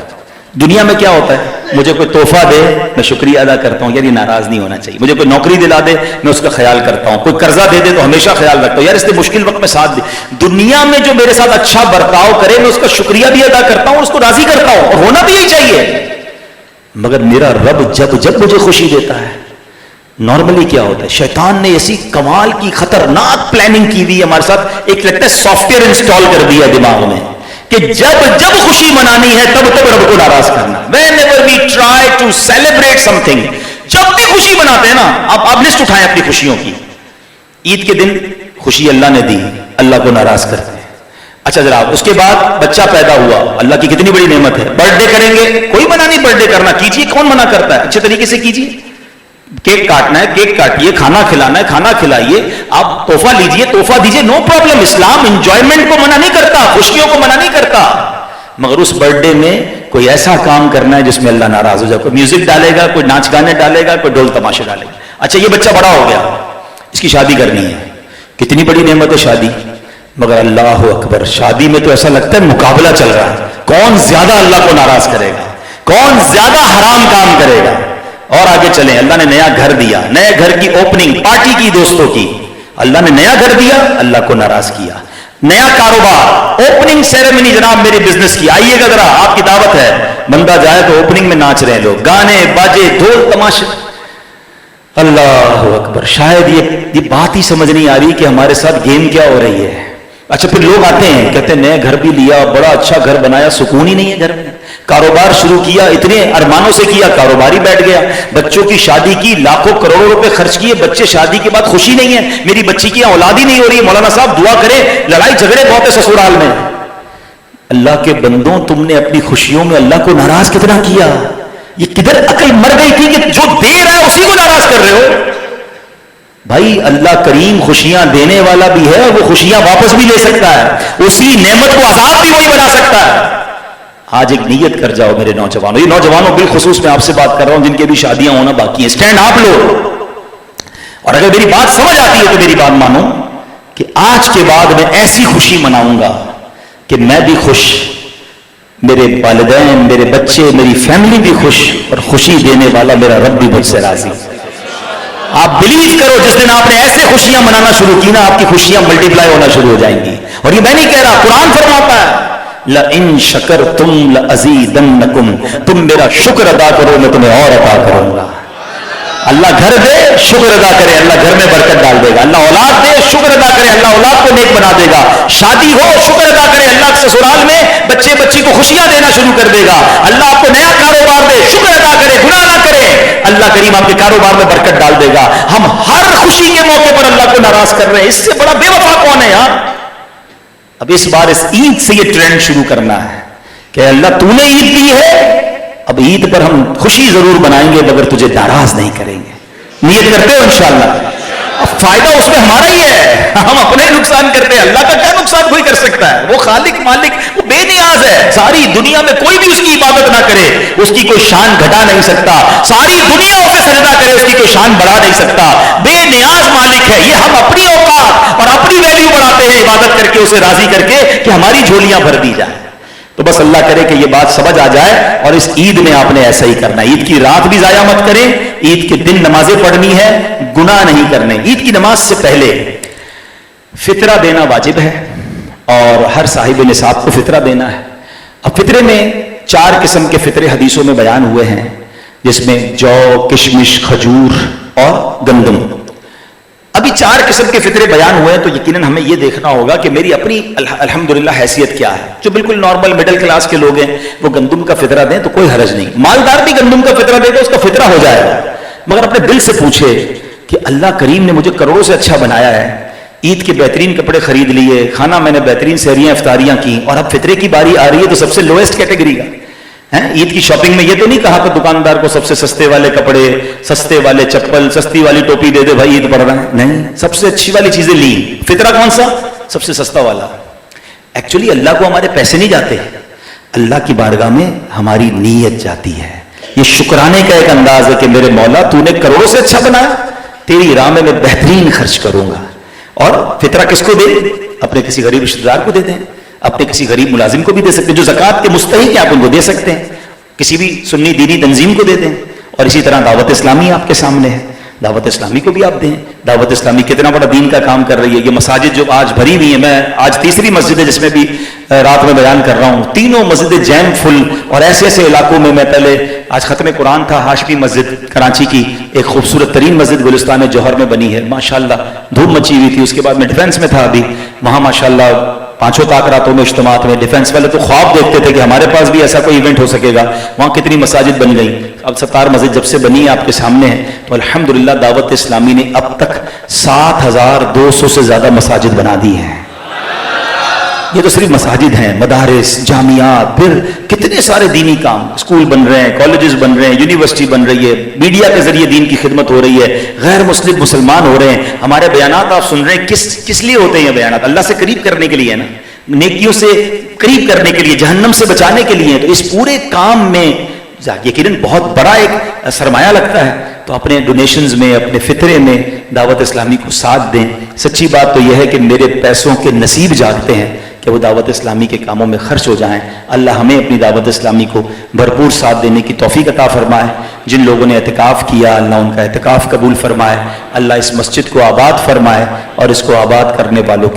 دنیا میں کیا ہوتا ہے, مجھے کوئی تحفہ دے میں شکریہ ادا کرتا ہوں, یار یہ ناراض نہیں ہونا چاہیے. مجھے کوئی نوکری دلا دے میں اس کا خیال کرتا ہوں, کوئی قرضہ دے دے تو ہمیشہ خیال رکھتا ہوں, یار اس نے مشکل وقت میں ساتھ دے. دنیا میں جو میرے ساتھ اچھا برتاؤ کرے میں اس کا شکریہ بھی ادا کرتا ہوں, اس کو راضی کرتا ہوں, اور ہونا بھی یہی چاہیے. مگر میرا رب جب مجھے خوشی دیتا ہے, نارملی کیا ہوتا ہے, شیطان نے ایسی کمال کی خطرناک پلاننگ کی ہوئی ہمارے ساتھ, ایک لگتا ہے سافٹ ویئر انسٹال کر دیا دماغ میں کہ جب خوشی منانی ہے تب رب کو ناراض کرنا. whenever we try to celebrate something, جب بھی خوشی مناتے ہیں نا, آپ لسٹ اٹھائیں اپنی خوشیوں کی. عید کے دن خوشی اللہ نے دی, اللہ کو ناراض کرتے ہیں. اچھا جناب اس کے بعد بچہ پیدا ہوا, اللہ کی کتنی بڑی نعمت ہے. برتھ ڈے کریں گے, کوئی منع نہیں برتھ ڈے کرنا, کیجیے, کون منع کرتا ہے, اچھے طریقے سے کیجیے. کیک کاٹنا ہے کیک کاٹیے, کھانا کھلانا ہے کھانا کھلائیے, آپ تحفہ لیجیے تحفہ دیجیے, نو پرابلم. اسلام انجوائمنٹ کو منع نہیں کرتا, خوشیوں کو منع نہیں کرتا. مگر اس برتھ ڈے میں کوئی ایسا کام کرنا ہے جس میں اللہ ناراض ہو جائے. کوئی میوزک ڈالے گا, کوئی ناچ گانے ڈالے گا, کوئی ڈول تماشے ڈالے گا. اچھا یہ بچہ بڑا ہو گیا, اس کی شادی کرنی ہے, کتنی بڑی نعمت ہے شادی, مگر اللہ اکبر شادی میں تو ایسا لگتا ہے مقابلہ چل رہا ہے, کون زیادہ اللہ کو ناراض کرے گا, کون زیادہ حرام کام کرے گا. اور آگے چلیں, اللہ نے نیا گھر دیا, نئے گھر کی اوپننگ پارٹی کی دوستوں کی, اللہ نے نیا گھر دیا, اللہ کو ناراض کیا. نیا کاروبار, اوپننگ سیریمنی جناب میری بزنس کی, آئیے گا ذرا آپ کی دعوت ہے. بندہ جائے تو اوپننگ میں ناچ رہے ہیں لوگ, گانے باجے ڈھول تماشے, اللہ اکبر. شاید یہ بات ہی سمجھ نہیں آ رہی کہ ہمارے ساتھ گیم کیا ہو رہی ہے. اچھا پھر لوگ آتے ہیں کہتے ہیں نئے گھر بھی لیا, بڑا اچھا گھر بنایا, سکون ہی نہیں ہے گھر میں. کاروبار شروع کیا، اتنے ارمانوں سے کیا، کاروباری بیٹھ گیا، بچوں کی شادی کی، لاکھوں کروڑوں روپے خرچ کیے، بچے شادی کے بعد خوشی نہیں ہے، میری بچی کی اولاد ہی نہیں ہو رہی ہے، مولانا صاحب دعا کریں، لڑائی جھگڑے بہت ہے سسرال میں۔ اللہ کے بندوں، تم نے اپنی خوشیوں میں اللہ کو ناراض کتنا کیا؟ یہ کدھر عقل مر گئی تھی کہ جو دے رہا ہے اسی کو ناراض کر رہے ہو؟ بھائی اللہ کریم خوشیاں دینے والا بھی ہے، وہ خوشیاں واپس بھی لے سکتا ہے، اسی نعمت کو عذاب بھی وہی بنا سکتا ہے۔ آج ایک نیت کر جاؤ میرے نوجوانوں، یہ نوجوانوں بالخصوص میں آپ سے بات کر رہا ہوں جن کے بھی شادیاں ہونا باقی ہیں، سٹینڈ آپ لو، اور اگر میری بات سمجھ آتی ہے تو میری بات مانو کہ آج کے بعد میں ایسی خوشی مناؤں گا کہ میں بھی خوش، میرے والدین، میرے بچے، میری فیملی بھی خوش، اور خوشی دینے والا میرا رب بھی مجھ سے راضی۔ آپ بلیو کرو، جس دن آپ نے ایسے خوشیاں منانا شروع کی نا، آپ کی خوشیاں ملٹی پلائی ہونا شروع ہو جائیں گی۔ اور یہ میں نہیں کہہ رہا، قرآن فرماتا ہے لَإِن شَكَرْتُمْ لَأَزِيدَنَّكُمْ، تم میرا شکر ادا کرو میں تمہیں اور عطا کروں گا۔ اللہ گھر دے، شکر ادا کرے، اللہ گھر میں برکت ڈال دے گا۔ اللہ اولاد دے، شکر ادا کرے، اللہ اولاد کو نیک بنا دے گا۔ شادی ہو، شکر ادا کرے، اللہ سسرال میں بچے بچی کو خوشیاں دینا شروع کر دے گا۔ اللہ آپ کو نیا کاروبار دے، شکر ادا کرے، گناہ نہ کرے، اللہ کریم آپ کے کاروبار میں برکت ڈال دے گا۔ ہم ہر خوشی کے موقع پر اللہ کو ناراض کر رہے ہیں، اس سے بڑا بے وفا کون ہے یار؟ اب اس بار اس عید سے یہ ٹرینڈ شروع کرنا ہے کہ اللہ تو نے عید دی ہے، اب عید پر ہم خوشی ضرور منائیں گے مگر تجھے ناراض نہیں کریں گے۔ نیت کرتے ہو انشاءاللہ؟ اب فائدہ اس میں ہمارا ہی ہے، ہم اپنے نقصان کرتے ہیں، اللہ کا کیا نقصان کوئی کر سکتا ہے؟ وہ خالق مالک، وہ بے نیاز ہے، ساری دنیا میں کوئی بھی اس کی عبادت نہ کرے اس کی کوئی شان گھٹا نہیں سکتا، ساری دنیا اسے سجدہ کرے اس کی کوئی شان بڑھا نہیں سکتا، بے نیاز مالک ہے۔ یہ ہم اپنی اوقات اور اپنی ویلیو بڑھاتے ہیں عبادت کر کے، اسے راضی کر کے کہ ہماری جھولیاں بھر دی جائیں۔ تو بس اللہ کرے کہ یہ بات سمجھ آ جائے، اور اس عید میں آپ نے ایسا ہی کرنا ہے۔ عید کی رات بھی ضائع مت کریں، عید کے دن نمازیں پڑھنی ہے، گناہ نہیں کرنے۔ عید کی نماز سے پہلے فطرہ دینا واجب ہے، اور ہر صاحب نصاب کو فطرہ دینا ہے۔ اب فطرے میں 4 قسم کے فطرے حدیثوں میں بیان ہوئے ہیں، جس میں جو، کشمش، کھجور اور گندم۔ ابھی 4 قسم کے فطرے بیان ہوئے ہیں، تو یقیناً ہمیں یہ دیکھنا ہوگا کہ میری اپنی الحمدللہ حیثیت کیا ہے۔ جو بالکل نارمل مڈل کلاس کے لوگ ہیں وہ گندم کا فطرہ دیں تو کوئی حرج نہیں، مالدار بھی گندم کا فطرہ دے گا، اس کا فطرہ ہو جائے گا، مگر اپنے دل سے پوچھے کہ اللہ کریم نے مجھے کروڑوں سے اچھا بنایا ہے، عید کے بہترین کپڑے خرید لیے، کھانا میں نے بہترین سحریاں افطاریاں کی، اور اب فطرے کی باری آ رہی ہے تو سب سے لوئسٹ کیٹیگری کا عید کی شاپنگ میں یہ تو نہیں کہا کہ دکاندار کو سب سے سستے والے کپڑے، سستے والے چپل، سستی والی ٹوپی دے دے بھائی عید پڑ رہا ہے، نہیں، سب سے اچھی والی چیزیں لی۔ فطرہ کون سا؟ سب سے سستا والا۔ ایکچولی اللہ کو ہمارے پیسے نہیں جاتے، اللہ کی بارگاہ میں ہماری نیت جاتی ہے۔ یہ شکرانے کا ایک انداز ہے کہ میرے مولا تو نے کروڑوں سے اچھا بنایا، تیری راہ میں بہترین خرچ کروں گا۔ اور فطرہ کس کو دے؟ اپنے کسی غریب رشتہ دار کو دے دیں، اپنے کسی غریب ملازم کو بھی دے سکتے ہیں، جو زکوٰۃ کے مستحق ہیں آپ ان کو دے سکتے ہیں، کسی بھی سنی دینی تنظیم کو دے دیں، اور اسی طرح دعوت اسلامی آپ کے سامنے ہے، دعوت اسلامی کو بھی آپ دیں۔ دعوت اسلامی کتنا بڑا دین کا کام کر رہی ہے۔ یہ مساجد جو آج بھری ہوئی ہیں، میں آج تیسری مسجد ہے جس میں بھی رات میں بیان کر رہا ہوں، تینوں مسجدیں جیم فل، اور ایسے ایسے علاقوں میں پہلے آج ختم قرآن تھا، ہاشمی مسجد کراچی کی ایک خوبصورت ترین مسجد گلستان جوہر میں بنی ہے، ماشاءاللہ دھوم مچی ہوئی تھی۔ اس کے بعد میں ڈیفینس میں تھا ابھی، وہاں ماشاءاللہ 5 تاکراتوں میں اجتماعات میں ڈیفینس والے تو خواب دیکھتے تھے کہ ہمارے پاس بھی ایسا کوئی ایونٹ ہو سکے گا، وہاں کتنی مساجد بن گئی۔ اب 17 مسجد جب سے بنی ہے آپ کے سامنے ہے، تو الحمدللہ دعوت اسلامی نے اب تک 7200 سے زیادہ مساجد بنا دی ہیں۔ یہ تو صرف مساجد ہیں، مدارس، جامعات، پھر کتنے سارے دینی کام، اسکول بن رہے ہیں، کالجز بن رہے ہیں، یونیورسٹی بن رہی ہے، میڈیا کے ذریعے دین کی خدمت ہو رہی ہے، غیر مسلم مسلمان ہو رہے ہیں۔ ہمارے بیانات آپ سن رہے ہیں، کس لیے ہوتے ہیں یہ بیانات؟ اللہ سے قریب کرنے کے لیے نا، نیکیوں سے قریب کرنے کے لیے، جہنم سے بچانے کے لیے۔ تو اس پورے کام میں یقیناً بہت بڑا ایک سرمایہ لگتا ہے، تو اپنے ڈونیشنز میں، اپنے فطرے میں دعوت اسلامی کو ساتھ دیں۔ سچی بات تو یہ ہے کہ میرے پیسوں کے نصیب جاگتے ہیں کہ وہ دعوت اسلامی کے کاموں میں خرچ ہو جائیں۔ اللہ ہمیں اپنی دعوت اسلامی کو بھرپور ساتھ دینے کی توفیق عطا فرمائے۔ جن لوگوں نے اعتکاف کیا اللہ ان کا اعتکاف قبول فرمائے، اللہ اس مسجد کو آباد فرمائے، اور اس کو آباد کرنے والوں کے